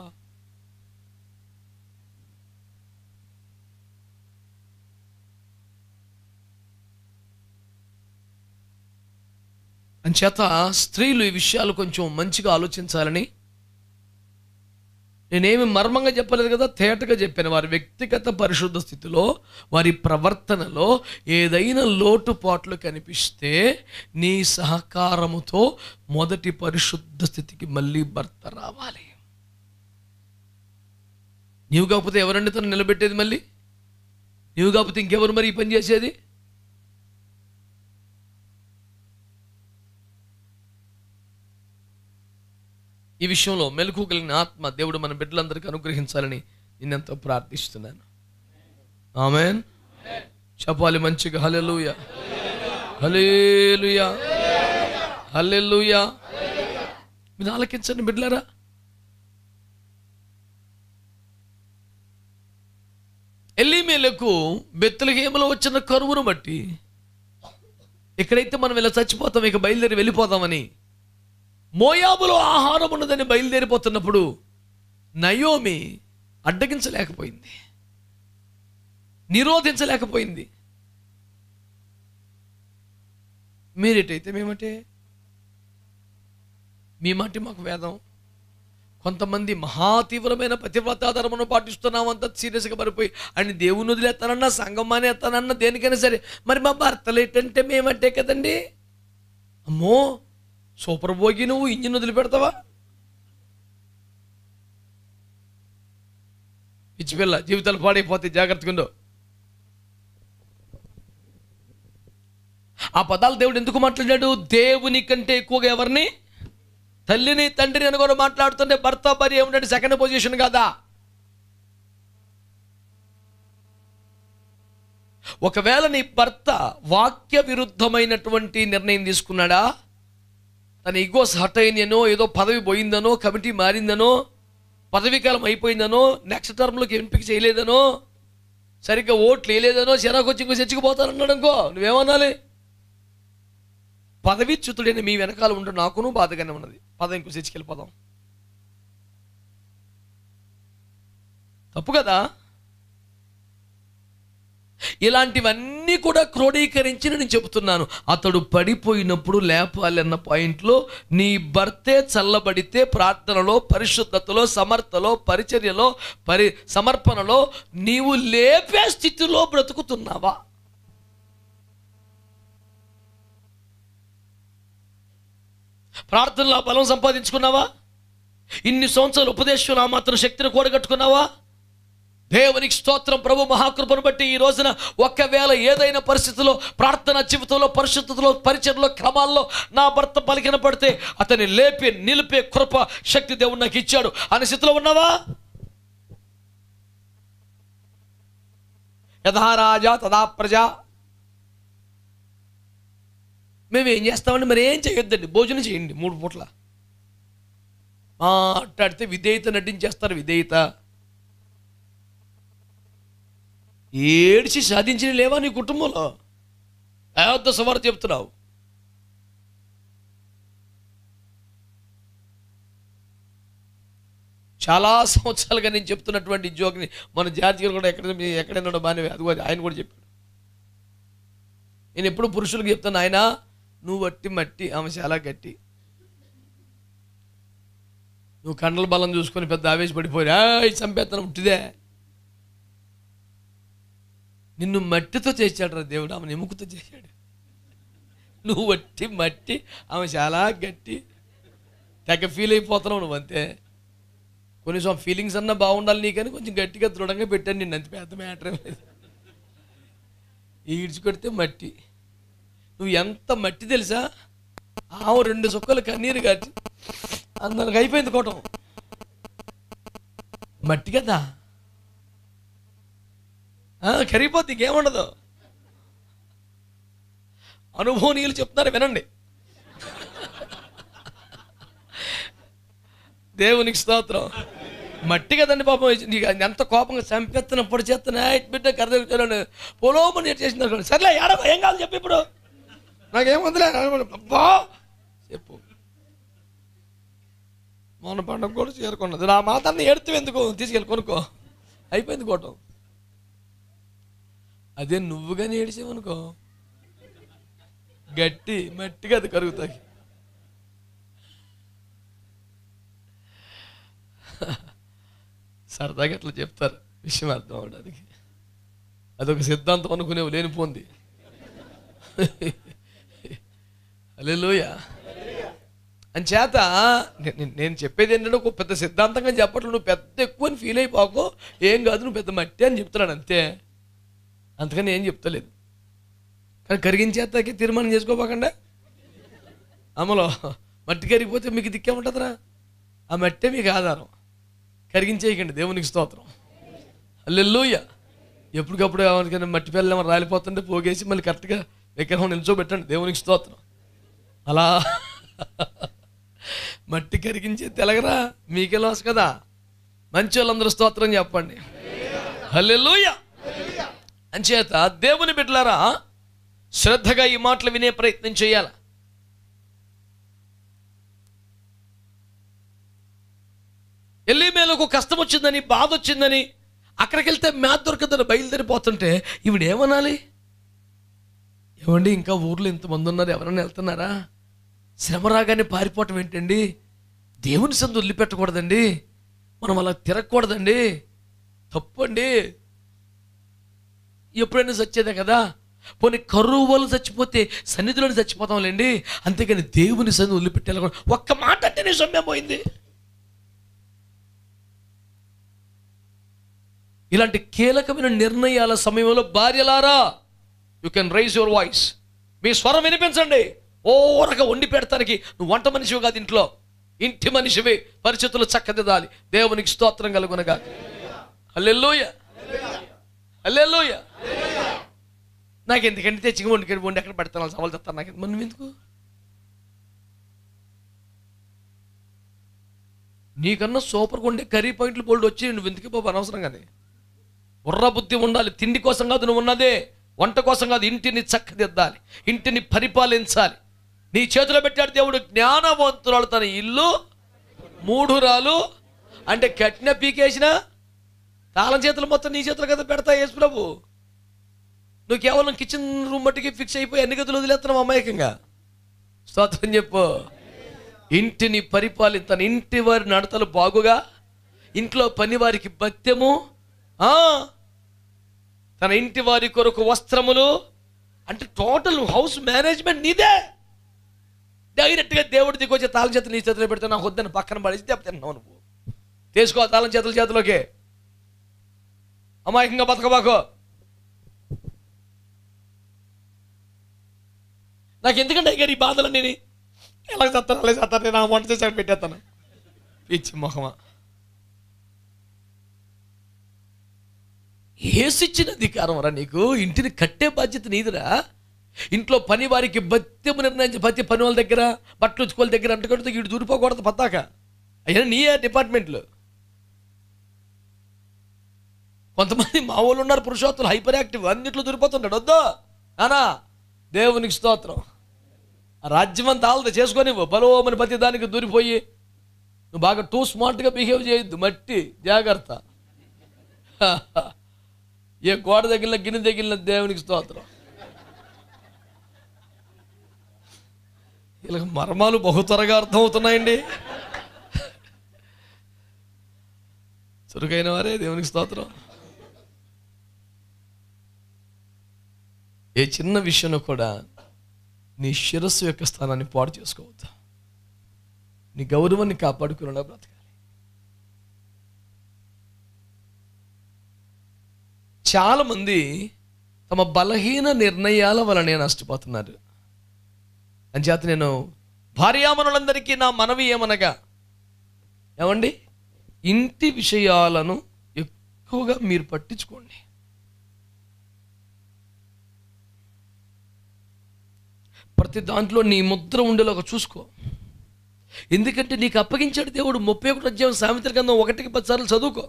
Speaker 1: అంచేత స్త్రీలు ఈ విషయాలు కొంచెం మంచిగా ఆలోచించాలని, నేనేమి మర్మంగా చెప్పలేదు కదా, తేటగా చెప్పాను. వారి వ్యక్తిగత పరిశుద్ధ స్థితిలో, వారి ప్రవర్తనలో ఏదైనా లోటుపాట్లు కనిపిస్తే నీ సహకారముతో మొదటి పరిశుద్ధ స్థితికి మళ్ళీ భర్త రావాలి. నీవు కాకపోతే ఎవరండి తను నిలబెట్టేది? మళ్ళీ నీవు కాకపోతే ఇంకెవరు మరి ఈ పని చేసేది? ఈ విషయంలో మెలకువ కలిగిన ఆత్మ దేవుడు మన బిడ్డలందరికీ అనుగ్రహించాలని నేనెంతో ప్రార్థిస్తున్నాను. ఆమేన్. చెప్పాలి మంచిగా హల్లెలూయా, హల్లెలూయా, హల్లెలూయా. మీరు ఆలకించండి బిడ్డలారా. ఎలీమెలకు బెత్లెహేములో వచ్చిన కరువును బట్టి ఎక్కడైతే మనం ఇలా చచ్చిపోతాం, ఇక బయలుదేరి వెళ్ళిపోతామని, మోయాబులో ఆహారం ఉన్నదని బయలుదేరిపోతున్నప్పుడు నయోమి అడ్డగించలేకపోయింది, నిరోధించలేకపోయింది. మీరేటైతే మేమటే, మీ మాట మాకు వేదం. కొంతమంది మహా తీవ్రమైన పతివ్రతాధర్మను పాటిస్తున్నాం, అంత సీరియస్గా పడిపోయి ఆయన దేవుని వదిలేస్తానన్నా, సంఘం మానేస్తానన్నా, దేనికైనా సరే. మరి మా భర్తలు ఏంటంటే మేమంటే కదండి. అమ్మో, సూపర్ భోగి, నువ్వు ఇంజిన్ వదిలిపెడతావా? పిచ్చిపిల్ల, జీవితాలు పాడైపోతాయి, జాగ్రత్తగా ఉండు. ఆ పదాలు దేవుడు ఎందుకు మాట్లాడాడు? దేవుని కంటే ఎక్కువగా ఎవరిని? తల్లిని తండ్రిని అని కూడా మాట్లాడుతుంటే భర్త భార్య ఏమిటంటే సెకండ్ పొజిషన్ కదా. ఒకవేళ నీ భర్త వాక్య విరుద్ధమైనటువంటి నిర్ణయం తీసుకున్నాడా, తన ఈగోస్ హర్ట్ అయినో, ఏదో పదవి పోయిందనో, కమిటీ మారిందనో, పదవీ కాలం అయిపోయిందనో, నెక్స్ట్ టర్మ్లోకి ఎంపిక చేయలేదనో, సరిగ్గా ఓట్లు వేయలేదనో, చిరాకు వచ్చి ఇంకో చచ్చిపోతానన్నాడు అనుకో, నువ్వేమనాలి? పదవీచ్యుతుడైన మీ వెనకాల ఉండే నాకును బాధగానే ఉన్నది, పదవి ఇంకో చచ్చికెళ్ళిపోదాం. తప్పు కదా. ఇలాంటివన్నీ కూడా క్రోడీకరించి నేను చెబుతున్నాను. అతడు పడిపోయినప్పుడు లేపాలన్న పాయింట్లో నీ భర్తే చల్లబడితే ప్రార్థనలో, పరిశుద్ధతలో, సమర్థలో, పరిచర్యలో, సమర్పణలో నీవు లేపే స్థితిలో బ్రతుకుతున్నావా? ప్రార్థనలో బలం సంపాదించుకున్నావా? ఇన్ని సంవత్సరాలు ఉపదేశంలో ఆ మాత్రం శక్తిని కూడగట్టుకున్నావా? దేవునికి స్తోత్రం. ప్రభు మహాకృపను బట్టి ఈ రోజున ఒకవేళ ఏదైనా పరిస్థితిలో, ప్రార్థన జీవితంలో, పరిశుద్ధతలో, పరిచర్లో, క్రమాల్లో నా భర్త పలికిన పడితే అతన్ని లేపే నిలిపే కృప శక్తి దేవుడు నాకు ఇచ్చాడు అనే స్థితిలో ఉన్నావా? యథా రాజా తదా ప్రజా. మేము ఏం చేస్తామండి? మరి ఏం చేయొద్దండి, భోజనం చేయండి 3 పూట్ల. మాట్లాడితే విధేయత నటించేస్తారు. విధేయత ఏడ్చి సాధించిన లేవా నీ కుటుంబంలో? అయోధ్య సువార్త చెప్తున్నావు. చాలా సంవత్సరాలుగా నేను చెప్తున్నటువంటి జోక్ని మన జాతీయులు కూడా ఎక్కడైనా బాగానే, అది ఆయన కూడా చెప్పాడు. నేను ఎప్పుడు పురుషులకు చెప్తాను, ఆయన నువ్వు వట్టి మట్టి, ఆమె చాలా గట్టి. నువ్వు కండల బలం చూసుకొని పెద్ద ఆవేశపడిపోయా చంపేస్తాను ఉట్టిదే. నిన్ను మట్టితో చేశాడు రా దేవుడు, ఆమె ఎముకతో చేశాడు. నువ్వు వట్టి మట్టి, ఆమె చాలా గట్టి. తెగ ఫీల్ అయిపోతున్నావు నువ్వు అంతే. కొంచెం ఫీలింగ్స్ అన్నా బాగుండాలి నీకని కొంచెం గట్టిగా దృఢంగా పెట్టాను నిన్ను, అంత పెద్ద మ్యాటర్ లేదు. ఈడ్చుకొడితే మట్టి. నువ్వు ఎంత మట్టి తెలుసా? ఆమె 2 చుక్కలు కన్నీరు కట్టి అందరికి అయిపోయింది కోటం. మట్టి కదా, కరిగిపోద్ది, ఇంకేముండదు. అనుభవనీయులు చెప్తున్నారు, వినండి. దేవునికి స్తోత్రం. మట్టి కదండి పాపం. నీకు ఎంత కోపంగా చంపెత్తనప్పుడు చేస్తున్నా బిడ్డ కరదలుగుతాను పొలోమని చేసిన సర్లే ఏడవ ఏం కాదు చెప్పు, ఇప్పుడు నాకేముందిలే అబ్బా చెప్పు. మొన్న పండుగ కూడా చేరుకున్నది. నా మాతన్ని ఏడుతూ ఎందుకు, తీసుకెళ్ళి కొనుక్కో, అయిపోయింది కోటం. అదే నువ్వు కానీ ఏడిసావనుకో గట్టి మట్టిగా అది కరుగుతాయి. సరదాగా అట్లా చెప్తారు విషయం అర్థం అవడానికి. అదొక సిద్ధాంతం అనుకునేవి లేనిపోంది. హల్లెలూయా. అంచేత నేను చెప్పేది ఏంటంటే ఒక పెద్ద సిద్ధాంతంగా చెప్పట్లు, నువ్వు పెద్ద ఎక్కువ అని ఫీల్ అయిపోకు, ఏం కాదు నువ్వు పెద్ద మట్టి అని చెప్తున్నాడు అంతే, అంతకని ఏం చెప్తలేదు. కానీ కరిగించేస్తాకే తీర్మానం చేసుకోపోకుండా అమలో మట్టి కరిగిపోతే మీకు దిక్కేముంటుందిరా? ఆ మట్టే మీకు ఆధారం. కరిగించేయకండి. దేవునికి స్తోత్రం. హల్లెలూయా. ఎప్పటికప్పుడు ఎవరికైనా మట్టి పిల్లలు రాలిపోతుంటే పోగేసి మళ్ళీ కరెక్ట్గా విగ్రహం నిల్చోబెట్టండి. దేవునికి స్తోత్రం. అలా మట్టి కరిగించే తెలగరా మీకే లాస్ కదా. మంచి వాళ్ళందరూ స్తోత్రం చెప్పండి. హల్లెలూయా. అంచేత దేవుని బిడ్డలారా, శ్రద్ధగా ఈ మాటలు వినే ప్రయత్నం చేయాలి. ఎలీమేలకు కష్టం వచ్చిందని, బాధ వచ్చిందని, అక్కడికి వెళ్తే మ్యాథ్ దొరకదని బయలుదేరిపోతుంటే ఈవిడ ఏమనాలి? ఏమండి, ఇంకా ఊర్లో ఇంతమంది ఉన్నారు, ఎవరైనా వెళ్తున్నారా? శ్రమ రాగానే పారిపోవటం ఏంటండి? దేవుని సందు వదిలిపెట్టకూడదండి, మనం అలా తిరగకూడదండి, తప్పండి. ఎప్పుడైనా చచ్చేదే కదా, పోనీ కరువు వాళ్ళు చచ్చిపోతే సన్నిధిలోనే చచ్చిపోతాంలేండి, అంతేగాని దేవుని సన్నిధి వదిలిపెట్టాలి. ఒక్క మాట అంటేనే సొమ్మే పోయింది. ఇలాంటి కీలకమైన నిర్ణయాల సమయంలో భార్యలారా, you can raise your voice. మీ స్వరం వినిపించండి. ఓరగా వండి పెడతానికి నువ్వు వంట మనిషివి కాదు, ఇంటి మనిషివి. పరిస్థితులు చక్కదిద్దాలి. దేవునికి స్తోత్రం కలుగునగా. హల్లెలూయా, హల్లెలూయా. నాకు ఎందుకంటే తెచ్చిగా వండి ఎక్కడ పెడతాను, సవాల్ చెప్తాను. నాకు మనం ఎందుకు? నీకన్నా సూపర్గా ఉండే కర్రీ పాయింట్లు బోల్డ్ వచ్చి నువ్వు ఎందుకు బాబు అనవసరంగానే. బుర్ర బుద్ధి ఉండాలి. తిండి కోసం కాదు నువ్వు ఉన్నదే, వంట కోసం కాదు. ఇంటిని చక్కదిద్దాలి, ఇంటిని పరిపాలించాలి. నీ చేతిలో పెట్టాడు దేవుడు. జ్ఞానవంతురాలు తన ఇల్లు మూఢురాలు అంటే కట్టిన పీకేసిన తాళం చేతులు మొత్తం నీ చేతులు కదా పెడతా యేసు ప్రభు. నువ్వు కేవలం కిచెన్ రూమ్ మట్టికి ఫిక్స్ అయిపోయి అన్ని గదులు వదిలేస్తున్నావు అమాయకంగా. స్తోత్రం చెప్పు. ఇంటిని పరిపాలించాను. ఇంటి వారి నడతలు బాగుగా, ఇంట్లో పని వారికి భత్యము, తన ఇంటి వారి కొరకు వస్త్రములు, అంటే టోటల్ హౌస్ మేనేజ్మెంట్ నీదే. డైరెక్ట్గా దేవుడి దిగి వచ్చే తాళం చేతులు నీ చేతిలో పెడితే నాకు వద్దని పక్కన పడేసి దెబ్బతిన్నావు. నువ్వు తీసుకో తాళం చేతిలోకి. అమాయకంగా బతకబాకో. నాకు ఎందుకంటే గారు ఈ బాధలు నేను ఎలా చత్తాను అలా చత్తాను, నేను వంట చేసి పెట్టేస్తాను. పిచ్చి మొహమా. ఏసిచ్చిన అధికారం రా నీకు. ఇంటిని కట్టే బాధ్యత నీదిరా. ఇంట్లో పని వారికి భత్యము నిర్ణయించి ప్రతి పని వాళ్ళ దగ్గర, బట్టలు ఉచ్చుకోళ్ళ దగ్గర అంటుకుంటే ఇటు దూరిపోకూడదు పద్దాక. అయినా నీయే డిపార్ట్మెంట్లు. కొంతమంది మా వాళ్ళు ఉన్నారు పురుషోత్తులు, హైపర్ యాక్టివ్, అన్నిట్లో దూరిపోతుంటాడు. వద్దు నానా, దేవునికి స్తోత్రం. రాజ్యం అంతా ఆల్ద చేసుకొని బలోమని ప్రతి దానికి దూరిపోయి నువ్వు బాగా టూ స్మార్ట్గా బిహేవ్ చేయొద్దు. మట్టి జాగ్రత్త. ఏ గోడ తగిలిన గిన్నె తగిలిన దేవునికి స్తోత్రం. ఇలా మర్మాలు బహు త్వరగా అర్థమవుతున్నాయండి. చురుకైన వారే దేవునికి స్తోత్రం. ఏ చిన్న విషయంలో కూడా నీ శిరస్సు యొక్క స్థానాన్ని పాడు చేసుకోవద్దు. నీ గౌరవాన్ని కాపాడుకునేలా బ్రతకాలి. చాలామంది తమ బలహీన నిర్ణయాల వలనే నష్టపోతున్నారు. అంచేత నేను భార్యామణులందరికీ నా మనవి ఏమనగా, ఏమండి, ఇంటి విషయాలను ఎక్కువగా మీరు పట్టించుకోండి. ప్రతి దాంట్లో నీ ముద్ర ఉండేలాగా చూసుకో. ఎందుకంటే నీకు అప్పగించాడు దేవుడు. 31 అధ్యాయం సామెతల గ్రంథం 1కి 10 సార్లు చదువుకో.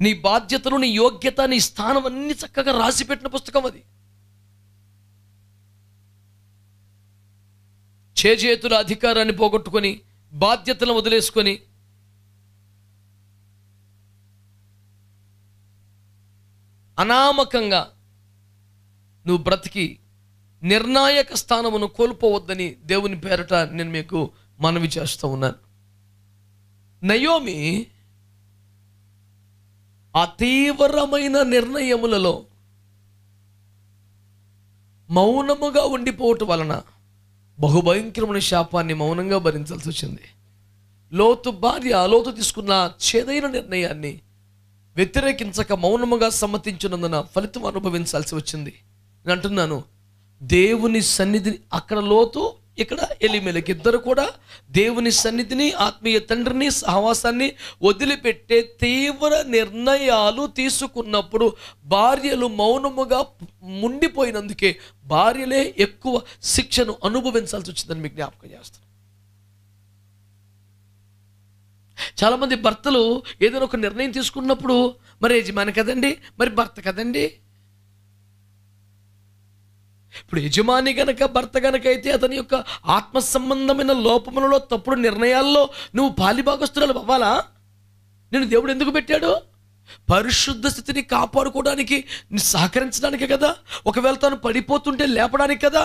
Speaker 1: నీ బాధ్యతలు, నీ యోగ్యత, నీ స్థానం అన్ని చక్కగా రాసిపెట్టిన పుస్తకం అది. చేతుల అధికారాన్ని పోగొట్టుకొని బాధ్యతలను వదిలేసుకొని అనామకంగా నువ్వు బ్రతికి నిర్ణాయక స్థానమును కోల్పోవద్దని దేవుని పేరట నేను మీకు మనవి చేస్తూ ఉన్నాను. నయోమి ఆ తీవ్రమైన నిర్ణయములలో మౌనముగా ఉండిపోవటం వలన బహుభయంకరమైన శాపాన్ని మౌనంగా భరించాల్సి వచ్చింది. లోతు భార్య లోతు తీసుకున్న చేదైన నిర్ణయాన్ని వ్యతిరేకించక మౌనముగా సమ్మతించినందున ఫలితం అనుభవించాల్సి వచ్చింది. నేను అంటున్నాను, దేవుని సన్నిధిని, అక్కడ లోతు ఇక్కడ ఎలీమెలెకు ఇద్దరు కూడా దేవుని సన్నిధిని, ఆత్మీయ తండ్రిని, సహవాసాన్ని వదిలిపెట్టే తీవ్ర నిర్ణయాలు తీసుకున్నప్పుడు భార్యలు మౌనముగా ముండిపోయినందుకే భార్యలే ఎక్కువ శిక్షను అనుభవించాల్సి వచ్చిందని మీకు జ్ఞాపకం చేస్తాను. చాలామంది భర్తలు ఏదైనా ఒక నిర్ణయం తీసుకున్నప్పుడు మరి యజమాని కదండి, మరి భర్త కదండి. ఇప్పుడు యజమాని గనక భర్త గనక అయితే అతని యొక్క ఆత్మ సంబంధమైన లోపములలో, తప్పుడు నిర్ణయాల్లో నువ్వు పాలిభాగస్తురాలు అవ్వాలా? నేను దేవుడు ఎందుకు పెట్టాడు? పరిశుద్ధ స్థితిని కాపాడుకోవడానికి, సహకరించడానికే కదా. ఒకవేళ తాను పడిపోతుంటే లేపడానికి కదా.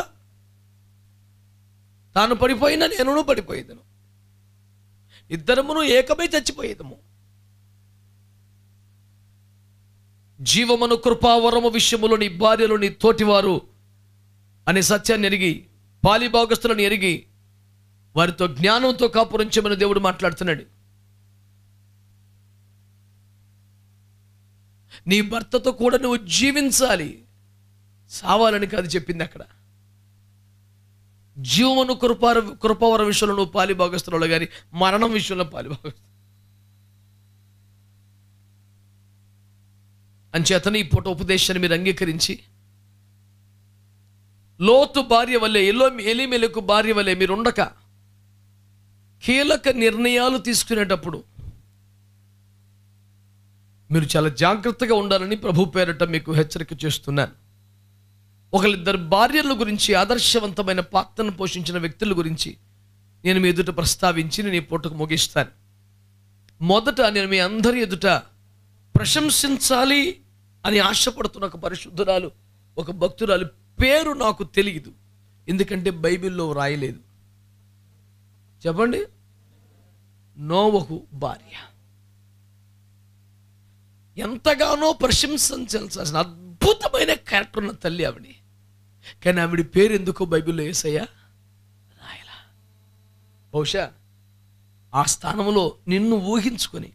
Speaker 1: తాను పడిపోయినా నేను పడిపోయేదను, ఇద్దరమును ఏకమై చచ్చిపోయేదము. జీవమును కృపావరము విషయములోని భార్యలోని తోటివారు అనే సత్యాన్ని ఎరిగి, పాలిభాగస్తులను ఎరిగి వారితో జ్ఞానంతో కాపురించమని దేవుడు మాట్లాడుతున్నాడు. నీ భర్తతో కూడా నువ్వు జీవించాలి, సావాలని కాదు చెప్పింది అక్కడ. జీవమును కృపావర విషయంలో నువ్వు పాలిభాగస్తులు కానీ మరణం విషయంలో పాలిభాగస్తు. అంచేతను ఈ పూట ఉపదేశాన్ని మీరు అంగీకరించి లోతు భార్య వల్లే, ఎలీమెలెకు భార్య వల్లే మీరు ఉండక కీలక నిర్ణయాలు తీసుకునేటప్పుడు మీరు చాలా జాగ్రత్తగా ఉండాలని ప్రభు పేరట మీకు హెచ్చరిక చేస్తున్నాను. ఒకళ్ళిద్దరు భార్యల గురించి, ఆదర్శవంతమైన పాత్రను పోషించిన వ్యక్తుల గురించి నేను మీ ఎదుట ప్రస్తావించి నేను ఈ పూటకు ముగిస్తాను. మొదట నేను మీ అందరి ఎదుట ప్రశంసించాలి అని ఆశపడుతున్న ఒక పరిశుద్ధురాలు, ఒక భక్తురాలు పేరు నాకు తెలియదు, ఎందుకంటే బైబిల్లో రాయలేదు. చెప్పండి, నోవహు భార్య. ఎంతగానో ప్రశంసించాల్సిన అద్భుతమైన క్యారెక్టర్ ఉన్న తల్లి ఆవిడ. కానీ ఆవిడ పేరు ఎందుకో బైబిల్లో యేసయ్య రాయలా. బహుశా ఆ స్థానంలో నిన్ను ఊహించుకొని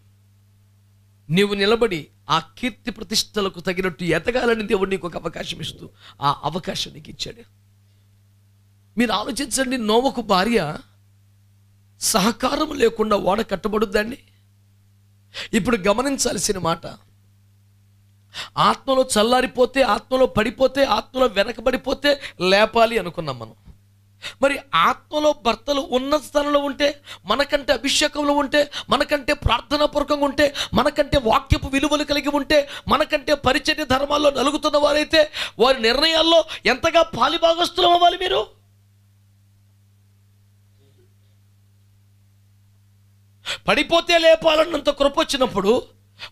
Speaker 1: నీవు నిలబడి ఆ కీర్తి ప్రతిష్టలకు తగినట్టు ఎదగాలని దేవుడు నీకు ఒక అవకాశం ఇస్తూ ఆ అవకాశం నీకు ఇచ్చాడు. మీరు ఆలోచించండి, నోవహు భార్య సహకారం లేకుండా ఓడ కట్టబడుద్దండి. ఇప్పుడు గమనించాల్సిన మాట, ఆత్మలో చల్లారిపోతే, ఆత్మలో పడిపోతే, ఆత్మలో వెనకబడిపోతే లేపాలి అనుకున్నాం మనం. మరి ఆత్మలో భర్తలు ఉన్నత స్థానంలో ఉంటే, మనకంటే అభిషేకంలో ఉంటే, మనకంటే ప్రార్థనాపూర్వకంగా ఉంటే, మనకంటే వాక్యపు విలువలు కలిగి ఉంటే, మనకంటే పరిచర్య ధర్మాల్లో నలుగుతున్న వారైతే వారి నిర్ణయాల్లో ఎంతగా పాలిభాగస్తులం అవ్వాలి. మీరు పడిపోతే లేపాలన్నంత కృప వచ్చినప్పుడు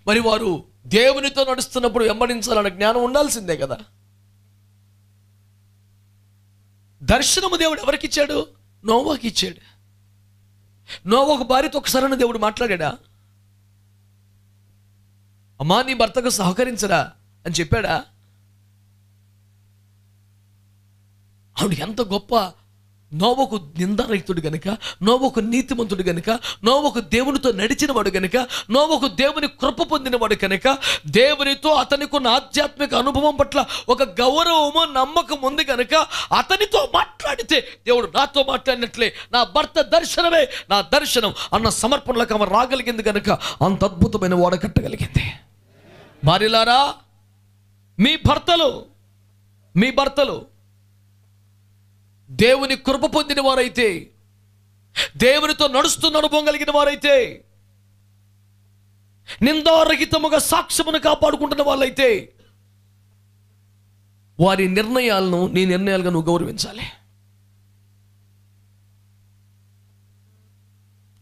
Speaker 1: మరి వారు దేవునితో నడుస్తున్నప్పుడు వెంబడించాలన్న జ్ఞానం ఉండాల్సిందే కదా. దర్శనము దేవుడు ఎవరికి ఇచ్చాడు? నోవాకి ఇచ్చాడు. నోవాకు భార్యతో ఒకసారి దేవుడు మాట్లాడా? అమ్మా నీ భర్తకు సహకరించరా అని చెప్పాడా? ఆవిడ ఎంత గొప్ప నోవహు నిందారహితుడు గనుక, నోవహు నీతిమంతుడు గనుక, నోవహు దేవునితో నడిచినవాడు గనుక, నోవహు దేవుని కృప పొందినవాడు కనుక, దేవునితో అతనికి ఉన్న ఆధ్యాత్మిక అనుభవం పట్ల ఒక గౌరవము నమ్మకం ఉంది కనుక అతనితో మాట్లాడితే దేవుడు నాతో మాట్లాడినట్లే నా భర్త దర్శనమే నా దర్శనం అన్న సమర్పణలకు ఆమె రాగలిగింది కనుక అంత అద్భుతమైన ఓడ కట్టగలిగింది. భార్యలారా, మీ భర్తలు దేవుని కృప పొందిన వారైతే, దేవునితో నడుస్తున్న అనుభవం కలిగిన వారైతే, నిందారహితముగా సాక్ష్యమును కాపాడుకుంటున్న వాళ్ళైతే వారి నిర్ణయాలను నీ నిర్ణయాలుగా నువ్వు గౌరవించాలి.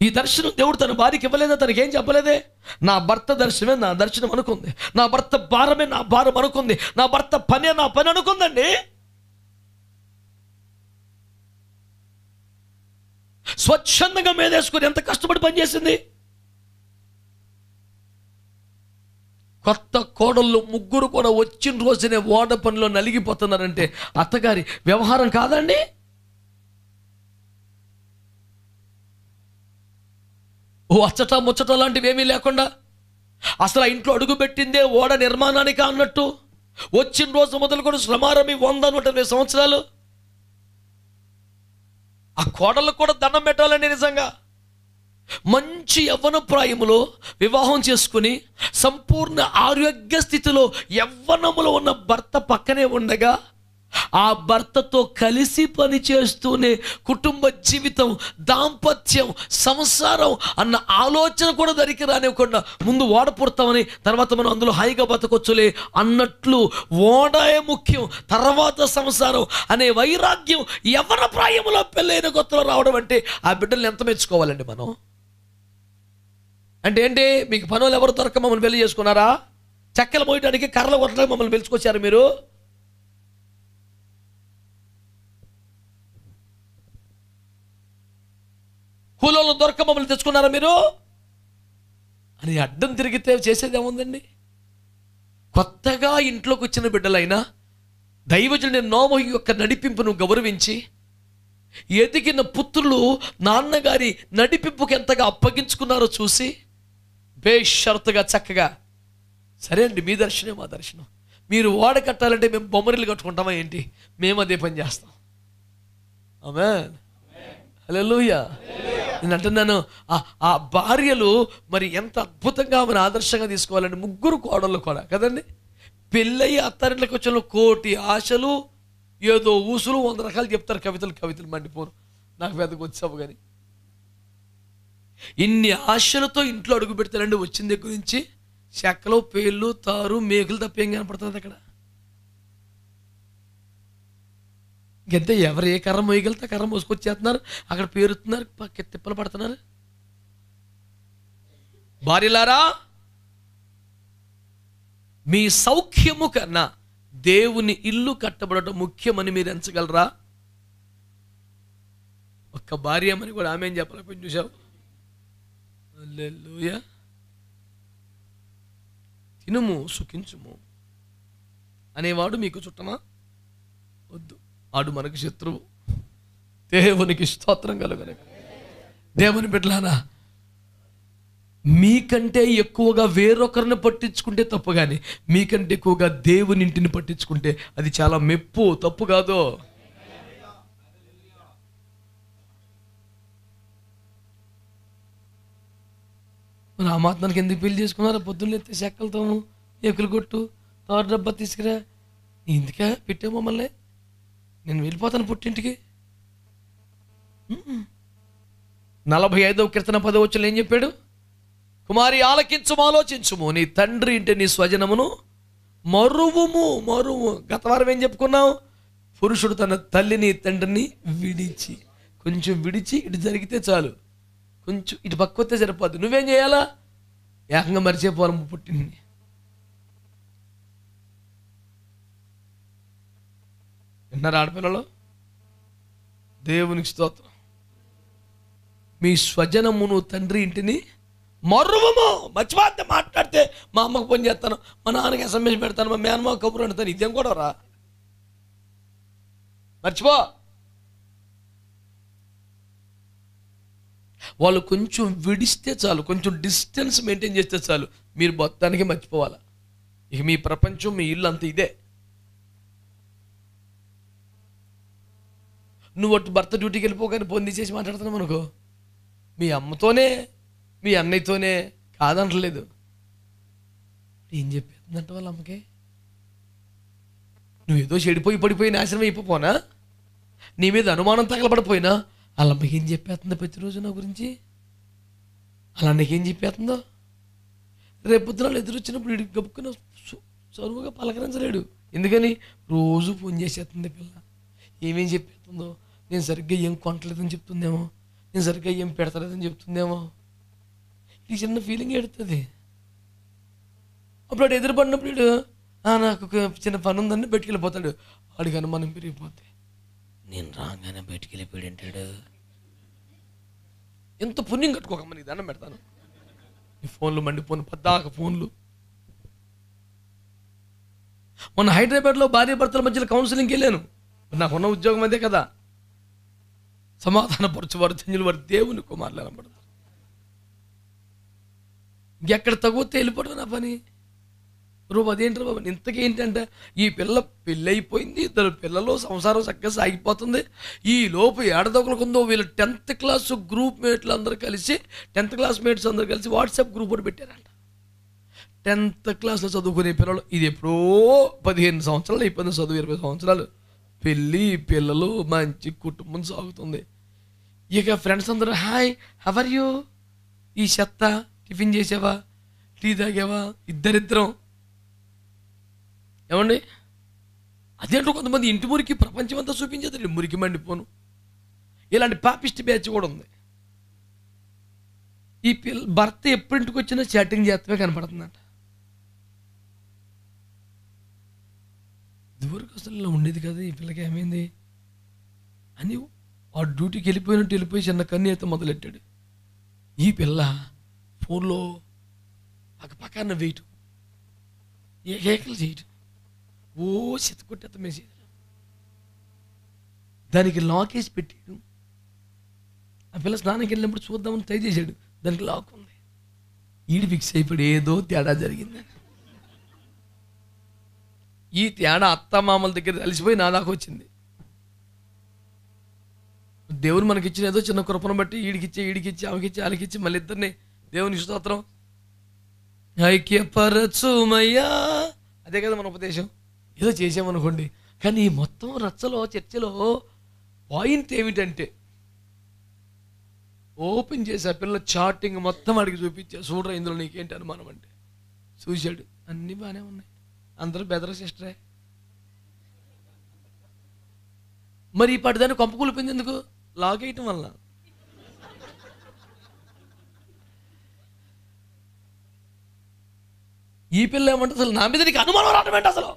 Speaker 1: ఈ దర్శనం దేవుడు తన భార్యకి ఇవ్వలేదా? తనకేం చెప్పలేదే? నా భర్త దర్శనమే నా దర్శనం అనుకుంది, నా భర్త భారమే నా భారం అనుకుంది, నా భర్త పనే నా పని అనుకుందండి. స్వచ్ఛందంగా మీదేసుకొని ఎంత కష్టపడి పనిచేసింది. కొత్త కోడళ్ళు ముగ్గురు కూడా వచ్చిన రోజునే ఓడ పనిలో నలిగిపోతున్నారంటే అత్తగారి వ్యవహారం కాదండి. అచ్చట ముచ్చట లాంటివి ఏమీ లేకుండా అసలు ఆ ఇంట్లో అడుగు పెట్టిందే ఓడ నిర్మాణానికి అన్నట్టు వచ్చిన రోజు మొదలుకొని శ్రమారమి 120 సంవత్సరాలు ఆ కోడళ్ళకు కూడా దండం పెట్టాలండి. నిజంగా మంచి యవ్వన ప్రాయములో వివాహం చేసుకుని సంపూర్ణ ఆరోగ్య స్థితిలో యవ్వనములో ఉన్న భర్త పక్కనే ఉండగా ఆ భర్తతో కలిసి పని చేస్తూనే కుటుంబ జీవితం, దాంపత్యం, సంసారం అన్న ఆలోచన కూడా దరికి రానివ్వకుండా ముందు ఓడ పుడతామని తర్వాత మనం అందులో హాయిగా బతకొచ్చులే అన్నట్లు ఓడే ముఖ్యం, తర్వాత సంసారం అనే వైరాగ్యం యవ్వన ప్రాయంలో పెళ్ళైన కొత్తలో రావడం అంటే ఆ బిడ్డల్ని ఎంత మెచ్చుకోవాలండి మనం. అంటే ఏంటి, మీకు పనులు ఎవరు దొరక మమ్మల్ని పెళ్లి చేసుకున్నారా? చెక్కలు పోయడానికి కర్రలు కొట్టడానికి మమ్మల్ని పిలుచుకొచ్చారు మీరు? కూలోళ్ళు దొరక మమ్మల్ని తెచ్చుకున్నారా మీరు అని అడ్డం తిరిగితే చేసేది ఏముందండి? కొత్తగా ఇంట్లోకి వచ్చిన బిడ్డలైనా దైవజనుడి నోమ యొక్క నడిపింపును గౌరవించి ఎదిగిన పుత్రులు నాన్నగారి నడిపింపుకి ఎంతగా అప్పగించుకున్నారో చూసి బేషరతుగా చక్కగా సరే అండి, మీ దర్శనం మా దర్శనం, మీరు ఓడ కట్టాలంటే మేము బొమ్మరిల్లు కట్టుకుంటామా ఏంటి, మేము అదే పని చేస్తాం. ఆమేన్, హల్లెలూయా. నేను అంటున్నాను, ఆ భార్యలు మరి ఎంత అద్భుతంగా ఆమెను ఆదర్శంగా తీసుకోవాలండి. ముగ్గురు కోడళ్ళు కూడా కదండి. పెళ్ళయి అత్తారింట్లోకి వచ్చిన కోటి ఆశలు, ఏదో ఊసులు, 100 రకాలు చెప్తారు. కవితలు మండిపోరు, నాకు పెద్దగా వచ్చావు. కానీ ఇన్ని ఆశలతో ఇంట్లో అడుగు పెడతారండి. వచ్చిన దగ్గర నుంచి చెక్కలు, పేర్లు, తారు, మేకులు తప్ప ఏం కనపడుతుంది అక్కడ? ఇంకెంతే, ఎవరు ఏ కర్ర మోయగలితే కర్ర మోసుకొచ్చేస్తున్నారు, అక్కడ పేరుతున్నారు, తిప్పలు పడుతున్నారు. భార్యలారా, మీ సౌఖ్యము కన్నా దేవుని ఇల్లు కట్టబడటం ముఖ్యమని మీరు ఎంచగలరా? ఒక్క భార్య అని కూడా ఆమె ఏం చెప్పలేకపోయింది. చూసావు? హల్లెలూయా. తినుము సుఖించుము అనేవాడు మీకు చుట్టమా? వద్దు, ఆడు మనకు శత్రువు. దేవునికి స్తోత్రం కలుగును. దేవుని బిడ్డలారా, మీకంటే ఎక్కువగా వేరొకరిని పట్టించుకుంటే తప్పు, కానీ మీకంటే ఎక్కువగా దేవుని ఇంటిని పట్టించుకుంటే అది చాలా మెప్పు, తప్పు కాదు. మరి ఆ మాత్రానికి ఎందుకు పెళ్లి చేసుకున్నారా? పొద్దున్న ఎత్తే చెక్కలతో ఎకులు కొట్టు, తారు డబ్బా తీసుకురా, ఇందుకే పెట్టే మమ్మల్ని, నేను వెళ్ళిపోతాను పుట్టింటికి. 45వ కీర్తన 10వ వచనంలో ఏం చెప్పాడు? కుమారి ఆలకించుము, ఆలోచించుము, నీ తండ్రి ఇంటి నీ స్వజనమును మరువుము. గత వారం ఏం చెప్పుకున్నావు? పురుషుడు తన తల్లిని తండ్రిని విడిచి, కొంచెం విడిచి ఇటు జరిగితే చాలు, కొంచెం ఇటు పక్కొస్తే సరిపోద్దు. నువ్వేం చేయాలా? ఏకంగా మరిచిపోవాలి పుట్టింది. విన్నారా ఆడపిల్లలు? దేవునికి స్తోత్రం. మీ స్వజనమును తండ్రి ఇంటిని మరువము. మర్చిపోతే మాట్లాడితే మా అమ్మకు ఫోన్ చేస్తాను, మా నాన్నకి SMS పెడతాను, మా మేనమ్మ కబురు అంటాను. ఇదేం కూడా రా, మర్చిపో. వాళ్ళు కొంచెం విడిస్తే చాలు, కొంచెం డిస్టెన్స్ మెయింటైన్ చేస్తే చాలు, మీరు మొత్తానికి మర్చిపోవాలా. ఇక మీ ప్రపంచం, మీ ఇల్లు అంత ఇదే. నువ్వు అటు భర్త డ్యూటీకి వెళ్ళిపోగానే ఫోన్ తీసేసి మాట్లాడుతున్నావు అనుకో, మీ అమ్మతోనే మీ అన్నయ్యతోనే కాదంటలేదు. ఏం చెప్పేస్తుందంట వాళ్ళ అమ్మకి? నువ్వేదో చెడిపోయి పడిపోయి నాశనం అయిపోనా, నీ మీద అనుమానం తగలబడిపోయినా వాళ్ళ అమ్మకి ఏం చెప్పేస్తుందో ప్రతిరోజు నా గురించి? అలా నీకేం చెప్పేస్తుందో? రేపొద్దున ఎదురొచ్చినప్పుడు వీడికి గబుక్కున చదువుగా పలకరించలేడు. ఎందుకని? రోజు ఫోన్ చేసేస్తుంది పిల్ల. ఏమేం చెప్పేస్తుందో, నేను సరిగ్గా ఏం కొనట్లేదని చెప్తుందేమో, నేను సరిగ్గా ఏం పెడతలేదని చెప్తుందేమో. ఈ చిన్న ఫీలింగ్ ఎడుతుంది. అప్పుడు ఎదురుపడినప్పుడు వీడు నాకు చిన్న పని ఉందని బయటికి వెళ్ళిపోతాడు. వాడికి అనుమానం పెరిగిపోతే, నేను రాగానే బయటికి వెళ్ళిపోయాడు అంటాడు. ఎంత పుణ్యం కట్టుకోకమ్మ, నీకు దండం పెడతాను. నీ ఫోన్లు మండిపోను, పద్దాక ఫోన్లు. మొన్న హైదరాబాద్లో భార్య భర్తల మధ్యలో కౌన్సిలింగ్కి వెళ్ళాను. నాకున్న ఉద్యోగం అదే కదా. సమాధాన పరచువారు ధన్యులు, వారు దేవుని కుమారులు అనబడతారు. ఇంకెక్కడ తగ్గితే వెళ్ళిపోవడం నా పని. రూపు అదేంటి బాబు ఇంతకీ ఏంటంటే ఈ పిల్ల పెళ్ళి అయిపోయింది, ఇద్దరు పిల్లలు, సంసారం చక్కగా సాగిపోతుంది. ఈ లోపు ఏడదొకలకుందో వీళ్ళు 10th క్లాస్ గ్రూప్ మేట్లు అందరూ కలిసి 10th క్లాస్ మేట్స్ అందరూ కలిసి వాట్సాప్ గ్రూప్ ఒకటి పెట్టారంట. 10th క్లాస్లో చదువుకునే పిల్లలు, ఇది ఎప్పుడో 15 సంవత్సరాలు అయిపోయింది చదువు, 20 సంవత్సరాలు, పెళ్ళి పిల్లలు, మంచి కుటుంబం సాగుతుంది. ఇక ఫ్రెండ్స్ అందరూ హాయ్ హవర్ యూ, ఈ చెత్త టిఫిన్ చేసావా, టీ తాగావా, ఇద్దరిద్దరం ఏమండి. అదేంటో కొంతమంది ఇంటి మురికి ప్రపంచం అంతా చూపించేది, మురికి మండిపోను. ఇలాంటి పాపిస్ట్ బ్యాచ్ కూడా ఉంది. ఈ భర్త ఎప్పుడింటికి వచ్చినా చాటింగ్ చేస్తమే కనపడుతుందంట. ఇదివరకు అసలు ఇలా ఉండేది కదా, ఈ పిల్లకి ఏమైంది అని ఆ డ్యూటీకి వెళ్ళిపోయి చిన్న కన్ను అయితే మొదలెట్టాడు. ఈ పిల్ల ఫోన్లో పక్కన వేయటం, ఏకలు చేయటం, ఓ చెత్తకొట్టేత మెసేజ్, దానికి లాక్ వేసి పెట్టాడు. ఆ పిల్ల స్నానానికి వెళ్ళినప్పుడు చూద్దామని ట్రై చేశాడు, దానికి లాక్ ఉంది. ఈడు ఫిక్స్ అయిపోయాడు ఏదో తేడా జరిగిందని. ఈ తేడా అత్తమామల దగ్గర కలిసిపోయి నా దాకా వచ్చింది. దేవుడు మనకిచ్చిన ఏదో చిన్న కృపను బట్టి ఈడికిచ్చి ఆమెకిచ్చి వాళ్ళకిచ్చి మళ్ళీ ఇద్దరిని దేవుని స్తోత్రం ఐక్యపరచుమయ్యా, అదే కదా మన ఉపదేశం. ఏదో చేసామనుకోండి, కానీ ఈ మొత్తం రచ్చలో చర్చలో పాయింట్ ఏమిటంటే ఓపెన్ చేసి ఆ పిల్లల చాటింగ్ మొత్తం అడిగి చూపించా, చూడరా ఇందులో నీకేంటి అనుమానం అంటే చూశాడు, అన్నీ బాగానే ఉన్నాయి, అందరూ బెదర సిస్టరే. మరి ఈ పడిదాన్ని కొంప కూలిపోయింది ఎందుకు? లాక్ వేయటం వల్ల. ఈ పిల్ల ఏమంటే అసలు నా మీద నీకు అనుమానం రావడం ఏంటి, అసలు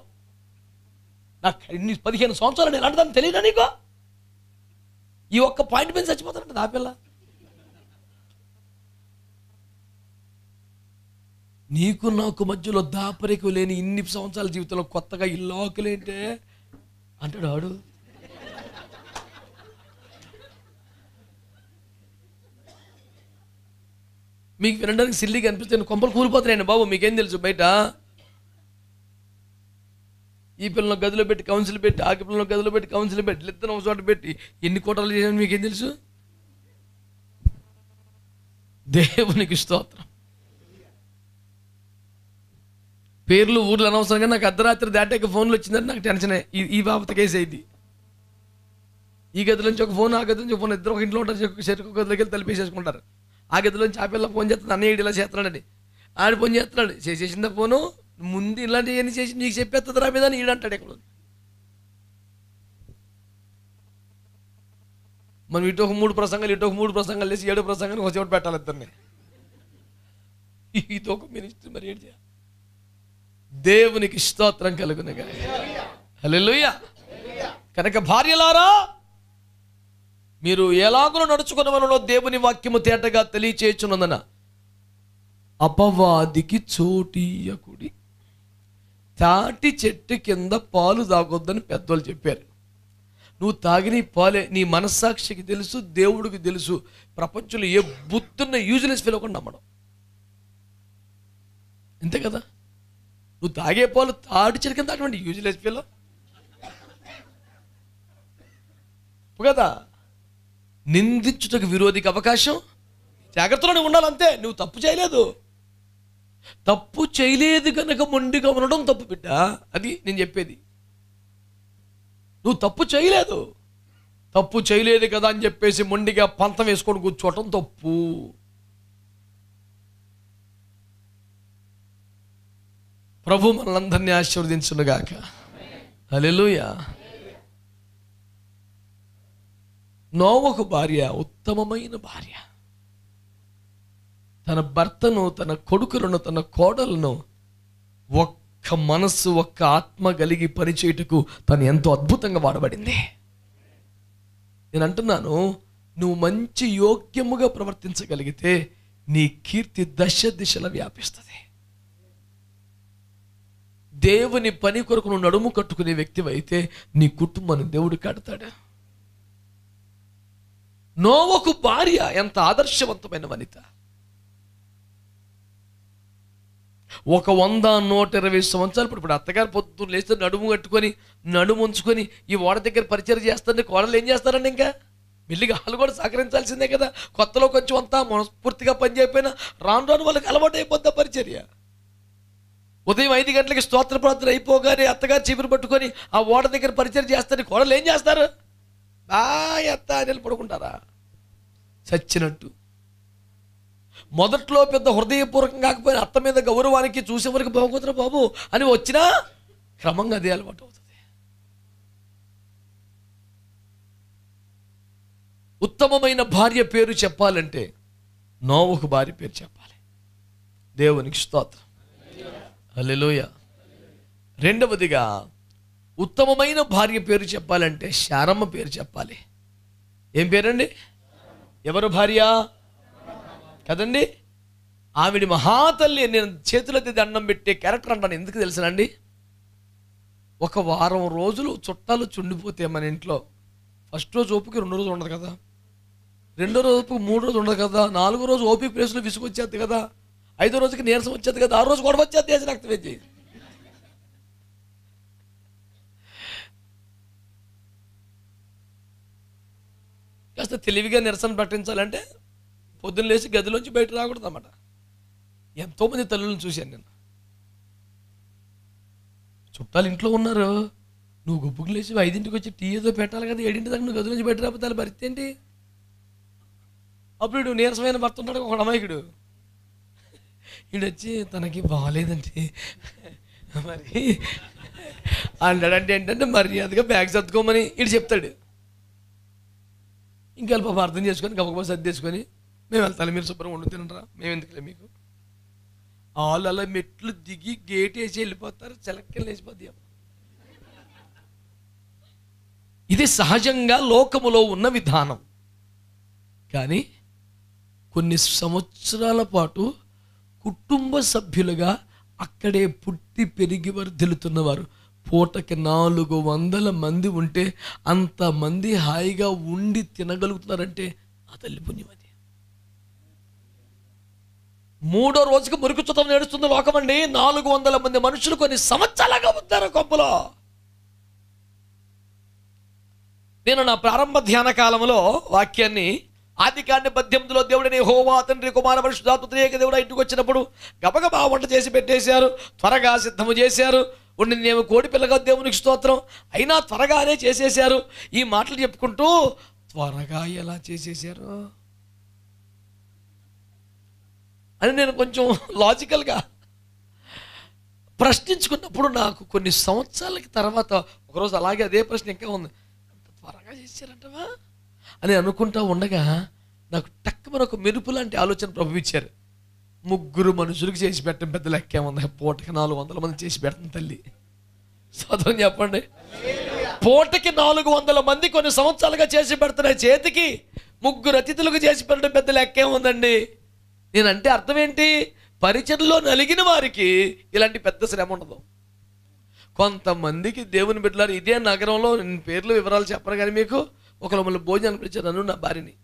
Speaker 1: నాకు 15 సంవత్సరాలు నేను అంటదాన్ని తెలియదా నీకు? ఈ ఒక్క పాయింట్ మీద చచ్చిపోతానంట ఆ పిల్ల. నీకు నాకు మధ్యలో దాపరికు లేని ఇన్ని సంవత్సరాల జీవితంలో కొత్తగా ఈ లాకులేంటే అంటాడు ఆడు. మీకు వినడానికి సిల్లీగా అనిపిస్తే కొంపలు కూలిపోతున్నాయండి బాబు, మీకేం తెలుసు బయట. ఈ పిల్లలను గదిలో పెట్టి కౌన్సిల్ పెట్టి, ఆ పిల్లలను గదిలో పెట్టి కౌన్సిల్ పెట్టి, ఇద్దరు ఒక చోట పెట్టి ఎన్ని కోటలు చేశాను మీకేం తెలుసు? దేవునికి స్తోత్రం. పేర్లు ఊర్లు అనవసరంగా నాకు అర్ధరాత్రి దాటాక ఫోన్లు వచ్చిందంటే నాకు టెన్షనే. ఈ బాబత కేసు అయింది. ఈ గది నుంచి ఒక ఫోన్, ఆ గది నుంచి ఒక ఫోన్, ఇద్దరు ఒక ఇంట్లో ఉంటారు, చెరుకు గదిలోకి వెళ్ళి తలిపేసేసుకుంటారు. ఆ గదిలోంచి ఆ పిల్ల ఫోన్ చేస్తుంది, అన్నయ్య ఇలా చేస్తున్నాడని. ఆడు ఫోన్ చేస్తున్నాడు, చేసేసిందా ఫోను, ముందు ఇలాంటివన్నీ చేసి నీకు చెప్పేస్తుంది రా మీద అని ఈడంటాడు. ఎక్కడ మనం ఇటు ఒక 3 ప్రసంగాలు, ఇటు ఒక 3 ప్రసంగాలు వేసి 7 ప్రసంగాలు ఒక చోట పెట్టాలి ఇద్దరిని. ఇదో ఒక మినిస్ట్రీ మరి ఏంటి చేయాలి? దేవునికి స్తోత్రం కలుగునగా. హల్లెలూయా. కనుక భార్యలారా, మీరు ఎలాగో నడుచుకున్నవనలో దేవుని వాక్యము తేటగా తెలియచేయుచున్నదన అపవాదికి చోటీయకుడి. తాటి చెట్టు కింద పాలు తాగొద్దని పెద్దోళ్ళు చెప్పారు. నువ్వు తాగిన పాలే నీ మనస్సాక్షికి తెలుసు, దేవుడికి తెలుసు. ప్రపంచంలో ఏ బుద్ధున్న యూజ్లెస్ ఫెలో కూడా నమ్మడం అంతే కదా. నువ్వు తాగే పాలు తాటి చెట్టు కింద తాగటువంటి యూజ్లెస్ ఫెలో కదా. నిందించుటకు విరోధికి అవకాశం, జాగ్రత్తలోనే ఉండాలంతే. నువ్వు తప్పు చేయలేదు, తప్పు చేయలేదు కనుక మొండిగా ఉండడం తప్పు బిడ్డ. అది నేను చెప్పేది. నువ్వు తప్పు చేయలేదు కదా అని చెప్పేసి మొండిగా పంతం వేసుకొని కూర్చోవటం తప్పు. ప్రభు మనలందరినీ ఆశీర్వదించునుగాక. హల్లెలూయా. నోవహు భార్య ఉత్తమమైన భార్య. తన భర్తను, తన కొడుకులను, తన కోడలను ఒక్క మనస్సు, ఒక్క ఆత్మ కలిగి పనిచేయుటకు తను ఎంతో అద్భుతంగా వాడబడింది. నేను అంటున్నాను, నువ్వు మంచి యోగ్యముగా ప్రవర్తించగలిగితే నీ కీర్తి దశ దిశల వ్యాపిస్తుంది. దేవుని పని కొరకు నువ్వు నడుము కట్టుకునే వ్యక్తివైతే నీ కుటుంబాన్ని దేవుడు కడతాడు. నోవహు భార్య ఎంత ఆదర్శవంతమైన వనిత. ఒక 100-120 సంవత్సరాలు ఇప్పుడు అత్తగారు పొద్దున్న లేస్తే నడుము కట్టుకొని నడుము ఉంచుకొని ఈ ఓడ దగ్గర పరిచయం చేస్తుంటే కోడలు ఏం చేస్తారండి? ఇంకా మెల్లిగా వాళ్ళు కూడా సహకరించాల్సిందే కదా. కొత్తలో కొంచెం అంతా మనస్ఫూర్తిగా పని చేయకపోయినా రాను రాను వాళ్ళకి అలవాటు అయిపోద్దా పరిచర్య. ఉదయం 5 గంటలకి స్తోత్ర ప్రార్థన అయిపోగానే అత్తగారు చీపురు పట్టుకొని ఆ ఓడ దగ్గర పరిచయం చేస్తారు. కోడలు ఏం చేస్తారు? అత్త అని పడుకుంటారా చచ్చినట్టు. మొదట్లో పెద్ద హృదయపూర్వకం కాకపోయినా అత్త మీద గౌరవానికి చూసే వరకు బాగుతురా బాబు అని వచ్చినా క్రమంగా అదే అలవాటు అవుతుంది. ఉత్తమమైన భార్య పేరు చెప్పాలంటే నోవహు భార్య పేరు చెప్పాలి. దేవునికి స్తోత్రం, హల్లెలూయా. రెండవదిగా ఉత్తమమైన భార్య పేరు చెప్పాలంటే శారమ్మ పేరు చెప్పాలి. ఏం పేరండి? ఎవరు భార్య కదండి? ఆవిడ మహాతల్లి. నేను చేతులెత్తి దండం పెట్టే క్యారెక్టర్ అంటాను. ఎందుకు తెలుసునండి? ఒక వారం రోజులు చుట్టాలు చుండిపోతే మన ఇంట్లో ఫస్ట్ రోజు ఓపిక 2 రోజులు ఉండదు కదా, 2వ రోజు ఓపిక 3 రోజులు ఉండదు కదా, 4వ రోజు ఓపిక ప్లేస్లో విసుగు వచ్చేది కదా, 5వ రోజుకి నీరసం వచ్చేది కదా, 6వ రోజు గొడవ వచ్చేది దేశ రక్తం వేసి. కాస్త తెలివిగా నిరసన ప్రకటించాలంటే పొద్దున్న లేచి గదిలోంచి బయట రాకూడదు అన్నమాట. ఎంతోమంది తల్లులను చూశాను నేను. చుట్టాలు ఇంట్లో ఉన్నారు, నువ్వు గుప్పుకు లేచి 5ంటికి వచ్చి టీ ఏదో పెట్టాలి కదా, 7ంటి దాకా నువ్వు గదిలోంచి బయట రాకపోతే వాళ్ళ భర్త ఏంటి? అప్పుడు ఇడు నీరసమైన భర్త ఉంటాడు ఒక అమాయకుడు. ఈడు వచ్చి తనకి బాగాలేదండి మరి అంటాడంటే ఏంటంటే మర్యాదగా బ్యాగ్ సర్దుకోమని ఇటు చెప్తాడు. ఇంకా పాప అర్థం చేసుకొని గబగబా సర్దేసుకొని మేము వెళ్తాను, మీరు శుభ్రం వండు తినరా, మేము ఎందుకులే మీకు. వాళ్ళు అలా మెట్లు దిగి గేట్ వేసి వెళ్ళిపోతారు, చిలక్కలు వేసిపోద్ది. ఇది సహజంగా లోకములో ఉన్న విధానం. కానీ కొన్ని సంవత్సరాల పాటు కుటుంబ సభ్యులుగా అక్కడే పుట్టి పెరిగి వర్ధిల్లుతున్నవారు పూటకి 400 మంది ఉంటే అంతమంది హాయిగా ఉండి తినగలుగుతున్నారంటే ఆ తల్లి పుణ్యం. అది 3వ రోజుకి మురికి చుట్టం నేడుస్తుంది లోకమండి. 400 మంది మనుషులు కొన్ని సంవత్సరాలుగా ఉంటారు కొంపలో. నేను నా ప్రారంభ ధ్యాన కాలంలో వాక్యాన్ని ఆదికాండ 18లో దేవుడిని యెహోవా తండ్రి కుమార పరిశుద్ధాత్మ త్రియేక దేవుడు ఇంటికి వచ్చినప్పుడు గబగబా వంట చేసి పెట్టేశారు, త్వరగా సిద్ధము చేశారు. ఉండిందేమో కోడి పిల్లగా దేవునికి స్తోత్రం, అయినా త్వరగానే చేసేశారు. ఈ మాటలు చెప్పుకుంటూ త్వరగా ఎలా చేసేశారు అని నేను కొంచెం లాజికల్గా ప్రశ్నించుకున్నప్పుడు నాకు కొన్ని సంవత్సరాలకి తర్వాత ఒకరోజు అలాగే అదే ప్రశ్న ఇంకా ఉంది, త్వరగా చేశారంటవా అని అనుకుంటా ఉండగా నాకు టక్కుమని ఒక మెరుపు లాంటి ఆలోచన ప్రభు ఇచ్చారు. 3 మనుషులకు చేసి పెట్టడం పెద్ద లెక్కే ఉంది, పూటకి 400 మంది చేసి పెడుతుంది తల్లి. సోదరం చెప్పండి, పూటకి 400 మంది కొన్ని సంవత్సరాలుగా చేసి పెడుతున్న చేతికి 3 అతిథులకు చేసి పెట్టడం పెద్ద లెక్కే ఉందండి. నేనంటే అర్థం ఏంటి? పరిచర్లో నలిగిన వారికి ఇలాంటి పెద్ద శ్రమ ఉండదు. కొంతమందికి దేవుని బిడ్డలారు ఇదే నగరంలో, నేను పేర్లు వివరాలు చెప్పను కానీ మీకు ఒకరు మమ్మల్ని భోజనం పిలిచారు, నన్ను నా భార్యని.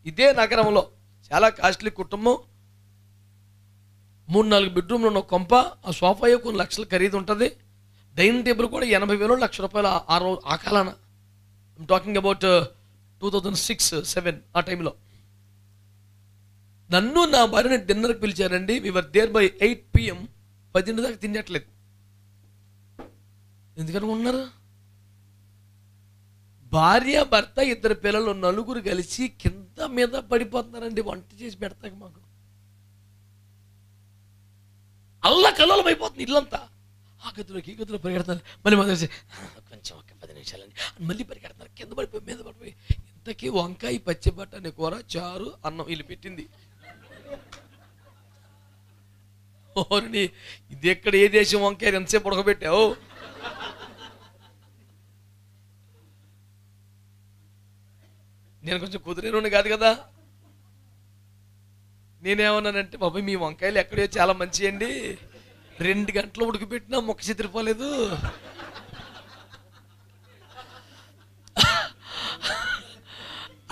Speaker 1: ఇదే నగరంలో చాలా కాస్ట్లీ కుటుంబం, 3-4 బెడ్రూమ్లు ఉన్న కొంప, ఆ సోఫా కొన్ని లక్షల ఖరీదు ఉంటుంది, డైనింగ్ టేబుల్ కూడా 80,000 1,00,000 ఆ కాలాన. ఐమ్ టాకింగ్ అబౌట్ 2006-07 ఆ టైంలో. నన్ను నా భార్యని డిన్నర్కి పిలిచారండి. వి వర్ దేర్ బై 8 PM. 10 దాకా తినట్లేదు. ఎందుకని ఉన్నారు? భార్య భర్త 2 పిల్లలు 4 కలిసి కింద మీద పడిపోతున్నారండి వంట చేసి పెడతాక. మాకు అల్లకల్లోలం అయిపోతుంది ఇల్లంతా. ఆ గదిలోకి ఈ గదిలో పరిగెడతారు, మళ్ళీ మొదలు కొంచెం ఒక 10 నిమిషాలండి మళ్ళీ పరిగెడతారు, కింద పడిపోయి మీద పడిపోయి. ఇంతకీ వంకాయ పచ్చి బఠానీ కూర, చారు, అన్నం వీళ్ళు పెట్టింది. ఓర్ని ఇది ఎక్కడ ఏ దేశం వంకాయ ఎంతసేపు ఉడకబెట్టావు? నేను కొంచెం కుదిరేను కాదు కదా. నేనేమన్నానంటే బాబాయ్ మీ వంకాయలు ఎక్కడో చాలా మంచి అండి, 2 గంటలు ఉడికిపెట్టినా మొక్క చెదిరిపోలేదు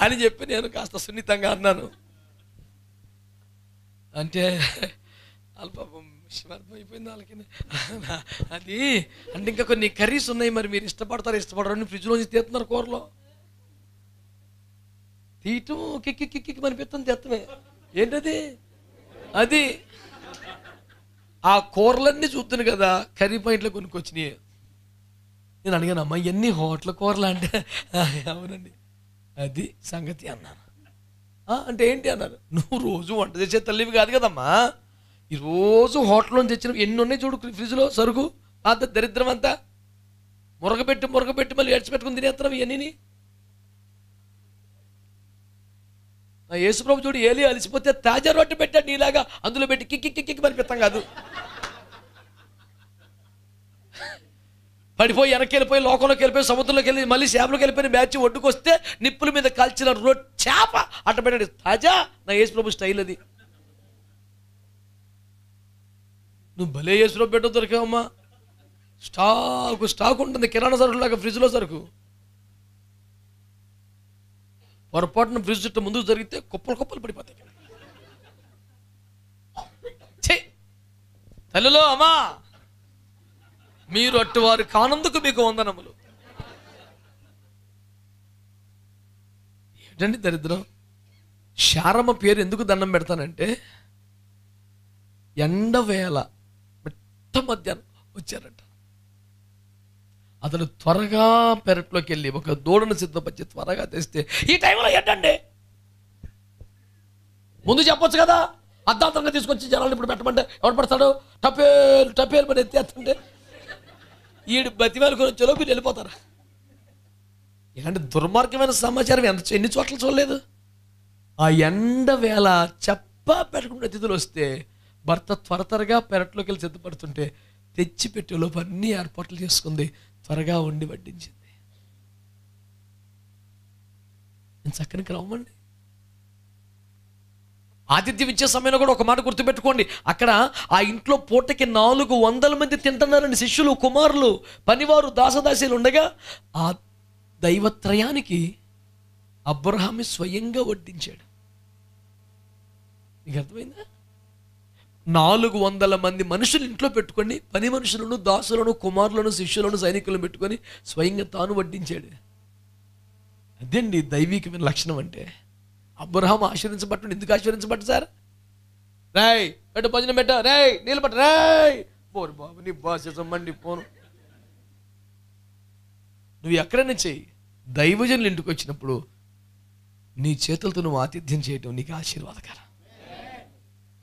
Speaker 1: అని చెప్పి నేను కాస్త సున్నితంగా అన్నాను. అంటే పాపం అయిపోయింది వాళ్ళకి. అది అంటే ఇంకా కొన్ని కర్రీస్ ఉన్నాయి, మరి మీరు ఇష్టపడరు అని ఫ్రిడ్జ్లోంచి తీస్తున్నారు కూరలో. తీయటం కిక్కి మనిపిస్తుంది, తెత్తమే ఏంటది అది. ఆ కూరలన్నీ చూస్తున్నాను కదా, కర్రీ పాయింట్లో కొనుక్కొచ్చినాయి. నేను అడిగాను, అమ్మా ఇవన్నీ హోటల్ కూరలు అంటే అవునండి అది సంగతి అన్నాను. అంటే ఏంటి అన్నారు, నువ్వు రోజు వంట చేసే తల్లివి కాదు కదమ్మా, ఈరోజు హోటల్లో తెచ్చిన ఎన్ని ఉన్నాయి చూడు ఫ్రిడ్జ్లో సరుకు, అంత దరిద్రం అంతా మురగబెట్టి మళ్ళీ ఏడ్చిపెట్టుకుని తినేస్తున్నావు ఇవన్నీ. యేసుప్రభు చూడు ఏలి అలిసిపోతే తాజా రొట్టె పెట్టాడు నీలాగా, అందులో పెట్టి కిక్కి మరిపిస్తాం కాదు, పడిపోయి వెనక్కి వెళ్ళిపోయి లోకంలోకి వెళ్ళిపోయి సముద్రంలోకి వెళ్ళి మళ్ళీ చేపలోకి వెళ్ళిపోయిన బ్యాచ్ ఒడ్డుకు వస్తే నిప్పుల మీద కాల్చిన చేప అట్ట పెట్టాడు తాజా. నా యేసుప్రభు స్టైల్ అది. నువ్వు భలే యేసుప్రభు పెట్ట దొరికావమ్మా. స్టాక్ ఉంటుంది కిరాణా సరుకులాగా ఫ్రిడ్జ్లో సరుకు. పొరపాటున ఫ్రిడ్జ్ చుట్టూ ముందుకు జరిగితే కుప్పలు పడిపోతాయి. తల్లిలో అమ్మా మీరు అట్టువారు కానందుకు మీకు వందనములు. ఏంటండి దరిద్రం. శారమ్మ పేరు ఎందుకు దండం పెడతానంటే, ఎండవేళ మిట్ట మధ్యాహ్నం వచ్చారట. అతను త్వరగా పెరట్లోకి వెళ్ళి ఒక దూడను సిద్ధపరిచి త్వరగా తెస్తే, ఈ టైంలో ఏంటండి ముందు చెప్పొచ్చు కదా, అర్ధాంతరంగా తీసుకొచ్చి జనాలు ఇప్పుడు పెట్టమంటే ఎవరు పడతాడు, టపేలు పని ఎత్తేస్తుంటే ఈడు బతివేలు వచ్చేలో మీరు వెళ్ళిపోతారా. ఇలాంటి దుర్మార్గమైన సమాచారం ఎన్ని చోట్ల చూడలేదు. ఆ ఎండ వేళ పెట్టకుండా అతిథులు వస్తే భర్త త్వరగా పెరట్లోకి వెళ్ళి సిద్ధపడుతుంటే తెచ్చి పెట్టేలోపు అన్ని ఏర్పాట్లు చేసుకుంది, త్వరగా వండి వడ్డించింది. నేను చక్కని క్రమండి. ఆతిథ్యం ఇచ్చే సమయంలో కూడా ఒక మాట గుర్తుపెట్టుకోండి, అక్కడ ఆ ఇంట్లో పూటకి 400 మంది తింటున్నారండి, శిష్యులు, కుమారులు, పనివారు, దాసదాసీలు ఉండగా ఆ దైవత్రయానికి అబ్రహాము స్వయంగా వడ్డించాడు. నీకు అర్థమైందా? 400 మంది మనుషులు ఇంట్లో పెట్టుకొని పని మనుషులను, దాసులను, కుమారులను, శిష్యులను, సైనికులను పెట్టుకొని స్వయంగా తాను వడ్డించాడు. అదండి దైవికమైన లక్షణం అంటే. అబ్రహాము ఆశీర్వించబట్టు. ఎందుకు ఆశీర్వించబట్టు సార్? రాయ్ పెట్ట భోజనం పెట్ట, రాయ్ నీళ్ళు పట్ట, రాయ్ పోరు బాబు నీ బాసమ్మండి పోను. నువ్వు ఎక్కడైనా చెయ్యి, దైవజనులు ఇంటికి వచ్చినప్పుడు నీ చేతులతో నువ్వు ఆతిథ్యం చేయటం నీకు ఆశీర్వాదకరం.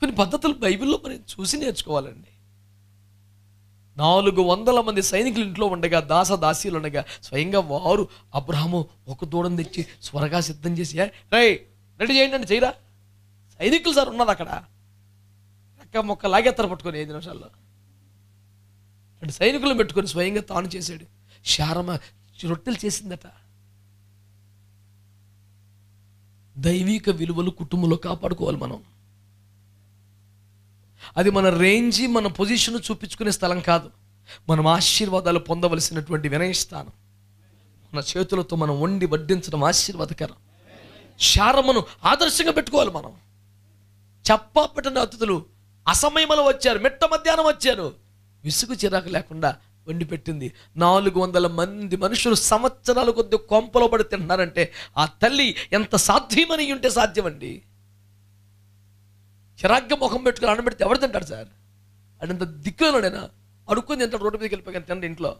Speaker 1: కొన్ని పద్ధతులు బైబిల్లో మనం చూసి నేర్చుకోవాలండి. 400 మంది సైనికులు ఇంట్లో ఉండగా, దాసదాసీలు ఉండగా స్వయంగా వారు అబ్రహాము ఒక దూడను తెచ్చి త్వరగా సిద్ధం చేసి, రై రెడీ చేయండి అంటే చేయరా. సైనికులు సార్ ఉన్నది అక్కడ, రెక్క మొక్క లాగెత్తర పట్టుకొని 5 నిమిషాల్లో అంటే సైనికులను పెట్టుకొని స్వయంగా తాను చేశాడు. శారమ్మ రొట్టెలు చేసిందట. దైవిక విలువలు కుటుంబంలో కాపాడుకోవాలి మనం. అది మన రేంజి, మన పొజిషన్ చూపించుకునే స్థలం కాదు. మనం ఆశీర్వాదాలు పొందవలసినటువంటి వినయస్థానం. మన చేతులతో మనం వండి వడ్డించడం ఆశీర్వాదకరం. శారమ్మను ఆదర్శంగా పెట్టుకోవాలి మనం. పెట్టిన అతిథులు అసమయంలో వచ్చారు, మిట్ట మధ్యాహ్నం వచ్చారు, విసుగు చిరాకు లేకుండా వండి పెట్టింది. 400 మంది మనుషులు సంవత్సరాల కొద్ది కొంపలో పడి తింటున్నారంటే ఆ తల్లి ఎంత సాధ్యమని ఉంటే సాధ్యమండి. చిరాగ్గా ముఖం పెట్టుకుని అన్నం పెడితే ఎవరు తింటాడు సార్? అడంత దిక్కులోనైనా అడుక్కొని తింటాడు, రోడ్డు మీదకి వెళ్ళిపోయి తినండి. ఇంట్లో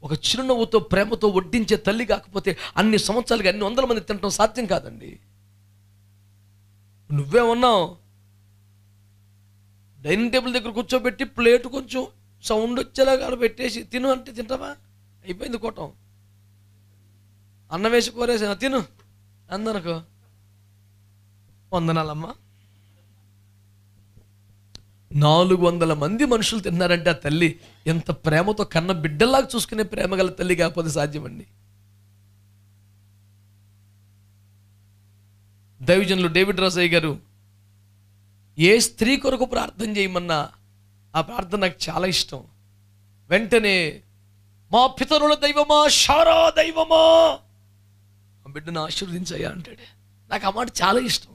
Speaker 1: ఒక చిరునవ్వుతో ప్రేమతో వడ్డించే తల్లి కాకపోతే అన్ని సంవత్సరాలుగా అన్ని 100 మంది తినడం సాధ్యం కాదండి. నువ్వే ఉన్నావు డైనింగ్ టేబుల్ దగ్గర కూర్చోబెట్టి ప్లేట్ కొంచెం సౌండ్ వచ్చేలాగా పెట్టేసి తిను అంటే తింటావా? అయిపోయింది కూటం. అన్నం వేసి కోరేసి తిను అందనకు వందనాలమ్మా. 400 మంది మనుషులు తిన్నారంటే ఆ తల్లి ఎంత ప్రేమతో కన్న బిడ్డలాగా చూసుకునే ప్రేమ గల తల్లి కాకపోతే సాధ్యమండి. దైవజనులు డేవిడ్ రాజయ్య గారు ఏ స్త్రీ కొరకు ప్రార్థన చేయమన్నా ఆ ప్రార్థన నాకు చాలా ఇష్టం. వెంటనే మా పితరుల దైవమా, శారా దైవమా, మా బిడ్డను ఆశీర్వదించయ్యా అంటాడు. నాకు ఆ మాట చాలా ఇష్టం.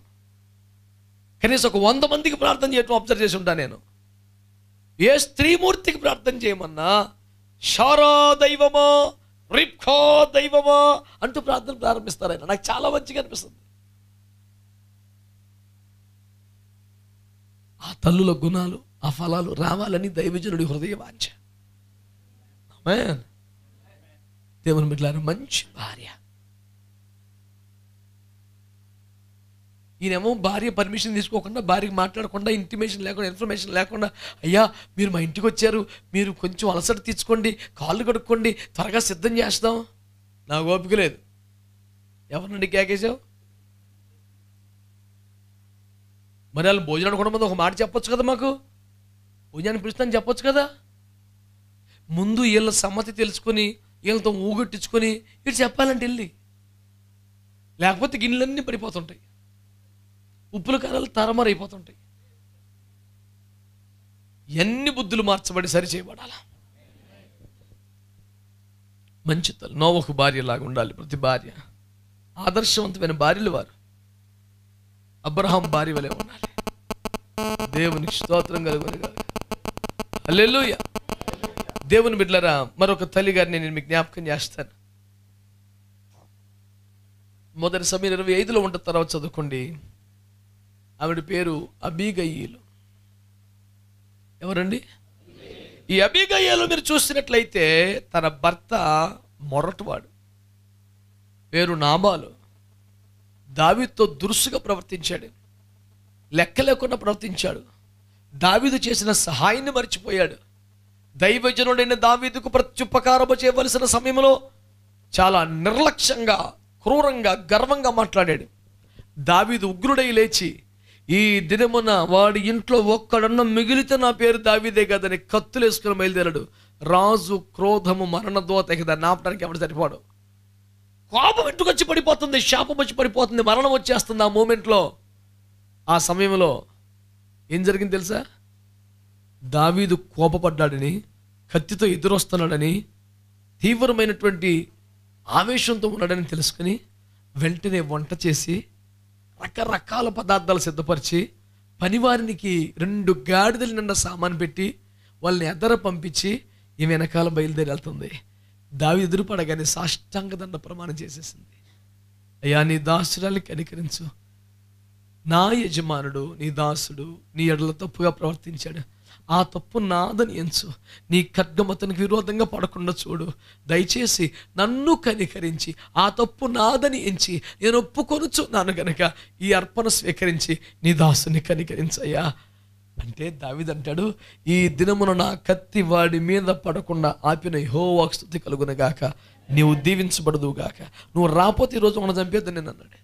Speaker 1: కనీసం ఒక 100 మందికి ప్రార్థన చేయటం అబ్జర్వ్ చేసి ఉంటాను నేను. ఏ స్త్రీమూర్తికి ప్రార్థన చేయమన్నా షారా దైవమా, రిబ్కా దైవమా అంటూ ప్రార్థన ప్రారంభిస్తారు ఆయన. నాకు చాలా మంచిగా అనిపిస్తుంది. ఆ తల్లుల గుణాలు, ఆ ఫలాలు రావాలని దైవజనుడి హృదయ వాంఛ. ఆమేన్. దేవుని బిడ్డలారా, మంచి భార్య. ఈయనేమో భార్య పర్మిషన్ తీసుకోకుండా, భార్యకి మాట్లాడకుండా, ఇంటిమేషన్ లేకుండా, ఇన్ఫర్మేషన్ లేకుండా, అయ్యా మీరు మా ఇంటికి వచ్చారు, మీరు కొంచెం అలసట తీసుకోండి, కాళ్ళు కడుక్కోండి, త్వరగా సిద్ధం చేస్తాం. నాకు ఓపిక లేదు. ఎవరినండి కేకేసావు? మరి వాళ్ళు భోజనానికి కూడా ముందు ఒక మాట చెప్పొచ్చు కదా, మాకు భోజనానికి పిలుస్తాను చెప్పొచ్చు కదా. ముందు వీళ్ళ సమ్మతి తెలుసుకొని వీళ్ళతో ఊగొట్టించుకొని ఇటు చెప్పాలంటే వెళ్ళి, లేకపోతే గిన్నెలన్నీ పడిపోతుంటాయి, ఉప్పుల కారాలు తరమరైపోతుంటాయి. ఎన్ని బుద్ధులు మార్చబడి సరి చేయబడాలా. మంచి తల్లి, నోవహు భార్యలాగా ఉండాలి ప్రతి భార్య. ఆదర్శవంతమైన భార్యలు వారు. అబ్రహాం భార్య వలె ఉండాలి. దేవునికి స్తోత్రం కలుగునుగాక. హల్లెలూయా. దేవుని బిడ్డలారా, మరొక తల్లి గారిని నేను మీకు జ్ఞాపకం చేస్తాను. మొదటి సమయం 25లో ఉంట తర్వాత చదువుకోండి. ఆవిడ పేరు అబీగయీలు. ఎవరండి? ఈ అబీగయీలు మీరు చూసినట్లయితే తన భర్త మొరటువాడు, పేరు నాబాలు. దావీదుతో దురుసుగా ప్రవర్తించాడు, లెక్క లేకుండా ప్రవర్తించాడు. దావీదు చేసిన సహాయాన్ని మర్చిపోయాడు. దైవజనుడైన దావీదుకు ప్రత్యుపకారము చేయవలసిన సమయంలో చాలా నిర్లక్ష్యంగా, క్రూరంగా, గర్వంగా మాట్లాడాడు. దావీదు ఉగ్రుడై లేచి, ఈ దినమున వాడి ఇంట్లో ఒక్కడన్న మిగిలితే నా పేరు దావీదే కదని కత్తులు వేసుకుని బయలుదేరాడు. రాజు క్రోధము మరణదోత కదా, నాపడానికి ఎవడు సరిపోడు. కోపం ఎట్టుకొచ్చి పడిపోతుంది, శాపం వచ్చి పడిపోతుంది, మరణం వచ్చేస్తుంది. ఆ మూమెంట్లో, ఆ సమయంలో ఏం జరిగింది తెలుసా? దావీదు కోపపడ్డాడని, కత్తితో ఎదురొస్తున్నాడని, తీవ్రమైనటువంటి ఆవేశంతో ఉన్నాడని తెలుసుకుని వెంటనే వంట చేసి రకరకాల పదార్థాలు సిద్ధపరిచి పనివారికి 2 గాడిదల నిండా సామాను పెట్టి వాళ్ళని ఎదర పంపించి ఈ వెనకాల బయలుదేరి వెళ్తుంది. దావీదు ఎదురుపడగానే సాష్టాంగ దండ ప్రమాణం చేసేసింది. అయ్యా, నీ దాసురాల్ని కనికరించు. నా యజమానుడు, నీ దాసుడు నీ ఎడల తప్పుగా ప్రవర్తించాడు. ఆ తప్పు నాదని ఎంచు. నీ ఖడ్గం అతనికి విరోధంగా పడకుండా చూడు. దయచేసి నన్ను కనికరించి ఆ తప్పు నాదని ఎంచి నేను ఒప్పుకొనుచున్నాను గనక ఈ అర్పణ స్వీకరించి నీ దాసుని కనికరించయ్యా అంటే దావీదు అంటాడు, ఈ దినమున నా కత్తి వాడి మీద పడకుండా ఆపిన యెహోవాకు స్తుతి కలుగునుగాక, నీవు దీవించబడదుగాక. నువ్వు రాపోతే ఈరోజు మనం చంపేద్దని నేను అన్నాడు.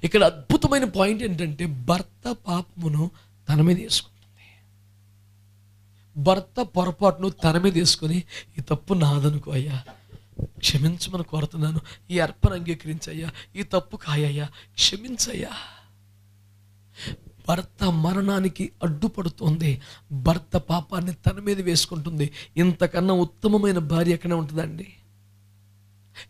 Speaker 1: ఇక్కడ అద్భుతమైన పాయింట్ ఏంటంటే, భర్త పాపమును తన మీద వేసుకుంటుంది. భర్త పొరపాటును తన మీద వేసుకొని, ఈ తప్పు నాదనుకో అయ్యా, క్షమించమని కోరుతున్నాను, ఈ అర్పణ అంగీకరించయ్యా, ఈ తప్పు కాయ్యా, క్షమించయ్యా. భర్త మరణానికి అడ్డుపడుతోంది, భర్త పాపాన్ని తన మీద వేసుకుంటుంది. ఇంతకన్నా ఉత్తమమైన భార్య ఎక్కడ ఉంటుందండి?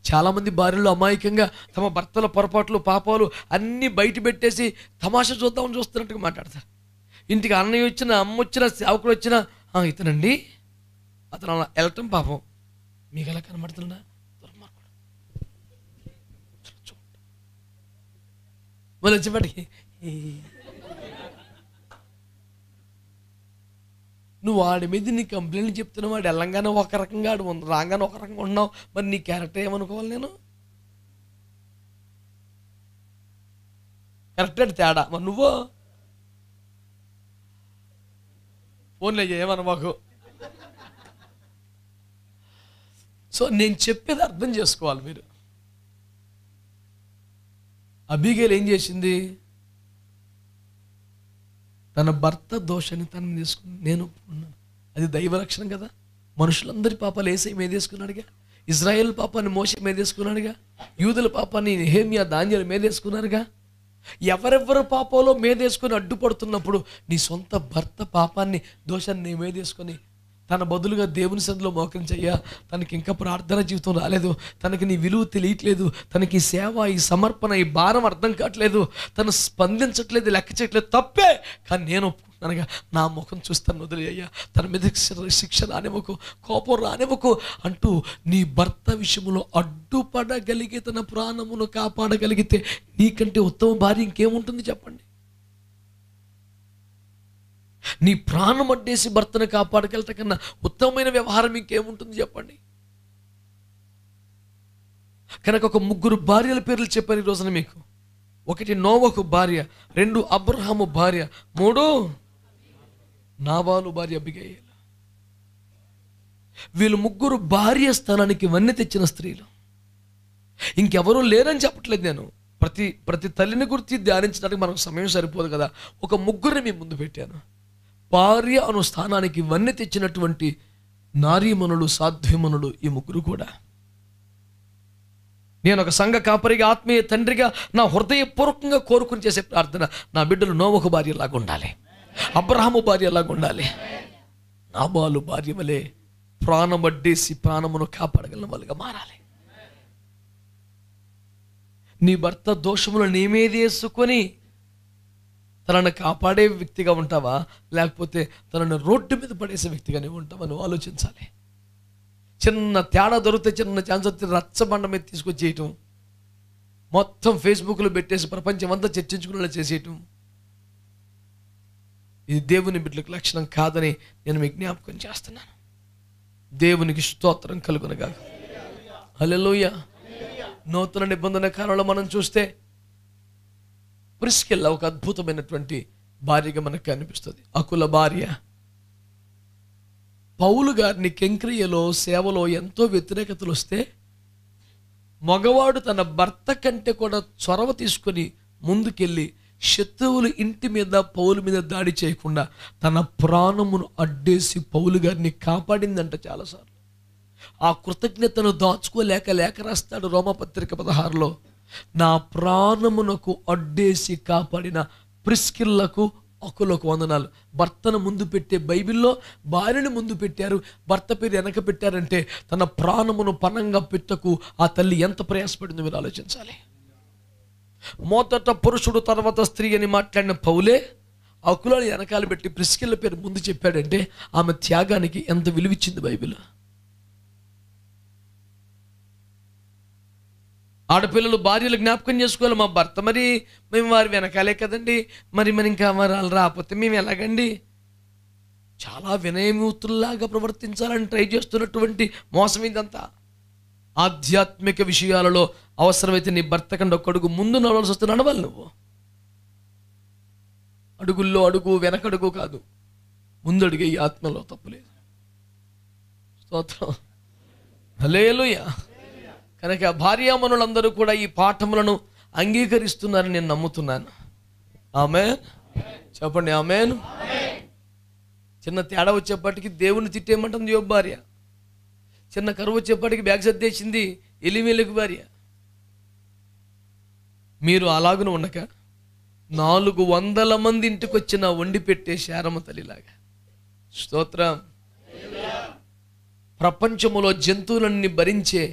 Speaker 1: చాలామంది భార్యలు అమాయకంగా తమ భర్తల పొరపాట్లు, పాపాలు అన్నీ బయట పెట్టేసి తమాషా చూద్దామని చూస్తున్నట్టుగా మాట్లాడతారు. ఇంటికి అన్నయ్య వచ్చినా, అమ్మ వచ్చినా, సేవకుడు వచ్చినా, ఇతనండి అతను అలా వెళ్ళటం పాపం మీకు ఎలా కనబడుతున్నా దుర్మార్గుడు. మళ్ళీ వచ్చేపాటికి నువ్వు వాడి మీద నీ కంప్లైంట్ చెప్తున్నావు, వాడు వెళ్ళంగానే ఒక రకంగా, ఆడు రాగానే ఒక రకంగా ఉన్నావు, మరి నీ క్యారెక్టర్ ఏమనుకోవాలి? నేను కరెక్ట్ తేడా, మరి నువ్వు ఫోన్లే ఏమన్నా మాకు. సో నేను చెప్పేది అర్థం చేసుకోవాలి మీరు. అబీగైల్ ఏం చేసింది? తన భర్త దోషాన్ని తను తీసుకుని నేను ఒప్పుకున్నాను. అది దైవరక్షణ కదా. మనుషులందరి పాపాలు యేసయ్య మీద వేసుకున్నాడుగా, ఇజ్రాయేల్ పాపాన్ని మోషే మీద వేసుకున్నాడుగా, యూదుల పాపాన్ని నెహెమ్యా, దానియేలు మీద వేసుకున్నారుగా. ఎవరెవరు పాపాలో మీద వేసుకొని అడ్డుపడుతున్నప్పుడు నీ సొంత భర్త పాపాన్ని, దోషాన్ని నీ మీద వేసుకొని తన బదులుగా దేవుని సన్నిధిలో మోకరించయ్యా, తనకి ఇంకా ప్రార్థన జీవితం రాలేదు, తనకి నీ విలువ తెలియట్లేదు, తనకి ఈ సేవ, ఈ సమర్పణ, ఈ భారం అర్థం కావట్లేదు, తను స్పందించట్లేదు, లెక్క చేయట్లేదు, తప్పే. కానీ నేను ఒప్పుకున్నానుగా, నా ముఖం చూస్తాను వదిలేయ్యా, తన మీద శిక్ష రానివ్వకు, కోపం రానివ్వకు అంటూ నీ భర్త విషయంలో అడ్డుపడగలిగే, తన ప్రాణమును కాపాడగలిగితే నీకంటే ఉత్తమ భార్య ఇంకేముంటుంది చెప్పండి? నీ ప్రాణం అడ్డేసి భర్తను కాపాడగలట కన్నా ఉత్తమమైన వ్యవహారం ఇంకేముంటుంది చెప్పండి? కనుక ఒక 3 భార్యల పేర్లు చెప్పాను ఈ రోజున మీకు. 1 నోవహు భార్య, 2 అబ్రహాము భార్య, 3 నాబాలు భార్య అబిగయీలు. వీళ్ళు 3 భార్య స్థానానికి వన్నె తెచ్చిన స్త్రీలు. ఇంకెవరూ లేరని చెప్పట్లేదు నేను. ప్రతి తల్లిని గురించి ధ్యానించడానికి మనకు సమయం సరిపోదు కదా. ఒక 3 మీ ముందు పెట్టాను. భార్య అను స్థానానికి వన్నె తెచ్చినటువంటి నారీమణులు, సాధ్యమణులు ఈ 3 కూడా. నేను ఒక సంఘ కాపరిగా, ఆత్మీయ తండ్రిగా నా హృదయపూర్వకంగా కోరుకుని చేసే ప్రార్థన, నా బిడ్డలు నోవహు భార్యలాగా ఉండాలి, అబ్రహాము భార్యలాగా ఉండాలి, నాబాలు భార్య వలె ప్రాణం అడ్డేసి ప్రాణమును కాపాడగలిగిన వాళ్ళుగా మారాలి. నీ భర్త దోషములు నీ మీద వేసుకొని తనను కాపాడే వ్యక్తిగా ఉంటావా, లేకపోతే తనను రోడ్డు మీద పడేసే వ్యక్తిగానే ఉంటావా? నువ్వు ఆలోచించాలి. చిన్న తేడా దొరికితే, చిన్న ఛాన్స్ వస్తే రచ్చబండ మీద తీసుకొచ్చేయటం, మొత్తం ఫేస్బుక్లో పెట్టేసి ప్రపంచం అంతా చర్చించుకునేలా చేసేయటం, ఇది దేవుని బిడ్డలకు లక్షణం కాదని నేను మీకు జ్ఞాపకం చేస్తున్నాను. దేవునికి స్తోత్రం కలుగునగా. హల్లెలూయా. నూతన నిబంధన కాలంలో మనం చూస్తే ప్రిస్కిల్లా ఒక అద్భుతమైనటువంటి భార్యగా మనకు కనిపిస్తుంది. అకుల భార్య. పౌలు గారిని కెంక్రియలో, సేవలో ఎంతో వ్యతిరేకతలు వస్తే మగవాడు తన భర్త కంటే కూడా చొరవ తీసుకొని ముందుకెళ్ళి శత్రువులు ఇంటి మీద, పౌలు మీద దాడి చేయకుండా తన ప్రాణమును అడ్డేసి పౌలు గారిని కాపాడిందంట చాలాసార్లు. ఆ కృతజ్ఞతను దాచుకోలేక లేఖ రాస్తాడు రోమపత్రిక 16లో, నా ప్రాణమునకు అడ్డేసి కాపాడిన ప్రిస్కిల్లకు, అకులకు వందనాలు. భర్తను ముందు పెట్టే బైబిల్లో భార్యను ముందు పెట్టారు, భర్త పేరు వెనక పెట్టారంటే తన ప్రాణమును పణంగా పెట్టకు ఆ తల్లి ఎంత ప్రయాసపడిందో మీరు ఆలోచించాలి. మొదట పురుషుడు తర్వాత స్త్రీ అని మాట్లాడిన పౌలే అకులను వెనకాల పెట్టి ప్రిస్కిల్ల పేరు ముందు చెప్పాడంటే ఆమె త్యాగానికి ఎంత విలువిచ్చింది బైబిల్. ఆడపిల్లలు భార్యలు జ్ఞాపకం చేసుకోవాలి, మా భర్త మరి మేము వారి వెనకాలే కదండి, మరి ఇంకా మరి వాళ్ళు రాకపోతే మేము ఎలాగండి? చాలా వినయమూతుల్లాగా ప్రవర్తించాలని ట్రై చేస్తున్నటువంటి మోసం ఇదంతా. ఆధ్యాత్మిక విషయాలలో అవసరమైతే నీ భర్త కంటే ఒక అడుగు ముందు నడవాల్సి వస్తే నడవాలి. నువ్వు అడుగుల్లో అడుగు, వెనకడుగు కాదు, ముందడుగే. ఈ ఆత్మలో తప్పులేదు. స్తోత్రం. హల్లెలూయా. కనుక భార్యామణులందరూ కూడా ఈ పాఠములను అంగీకరిస్తున్నారని నేను నమ్ముతున్నాను. ఆమేన్ చెప్పండి. ఆమేన్. చిన్న తేడా వచ్చేప్పటికి దేవుని తిట్టేయమంటుంది యోబు భార్య. చిన్న కరువు వచ్చేప్పటికి బ్యాగ్ సర్దేసింది ఎలిమేలకు భార్య. మీరు అలాగున ఉండక 400 మంది ఇంటికి వచ్చిన వండి పెట్టే శారమ్మ తల్లిలాగా. స్తోత్రం. ప్రపంచములో జంతువులన్నీ భరించే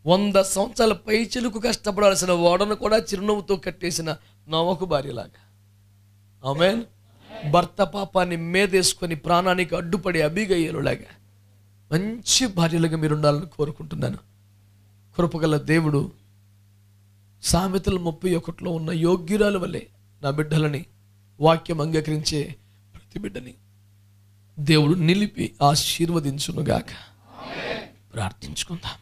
Speaker 1: 100 సంవత్సరాల పైచిలుకు కష్టపడాల్సిన ఓడను కూడా చిరునవ్వుతో కట్టేసిన నోవహు భార్యలాగా. ఆమేన్. భర్త పాపాన్ని మేదేసుకొని ప్రాణానికి అడ్డుపడే అబీగయీలులాగా మంచి భార్యలుగా మీరు ఉండాలని కోరుకుంటున్నాను. కృపగల దేవుడు సామెతలు 31లో ఉన్న యోగ్యురాల వల్లే నా బిడ్డలని, వాక్యం అంగీకరించే ప్రతి బిడ్డని దేవుడు నిలిపి ఆశీర్వదించునుగాక. ప్రార్థించుకుందాం.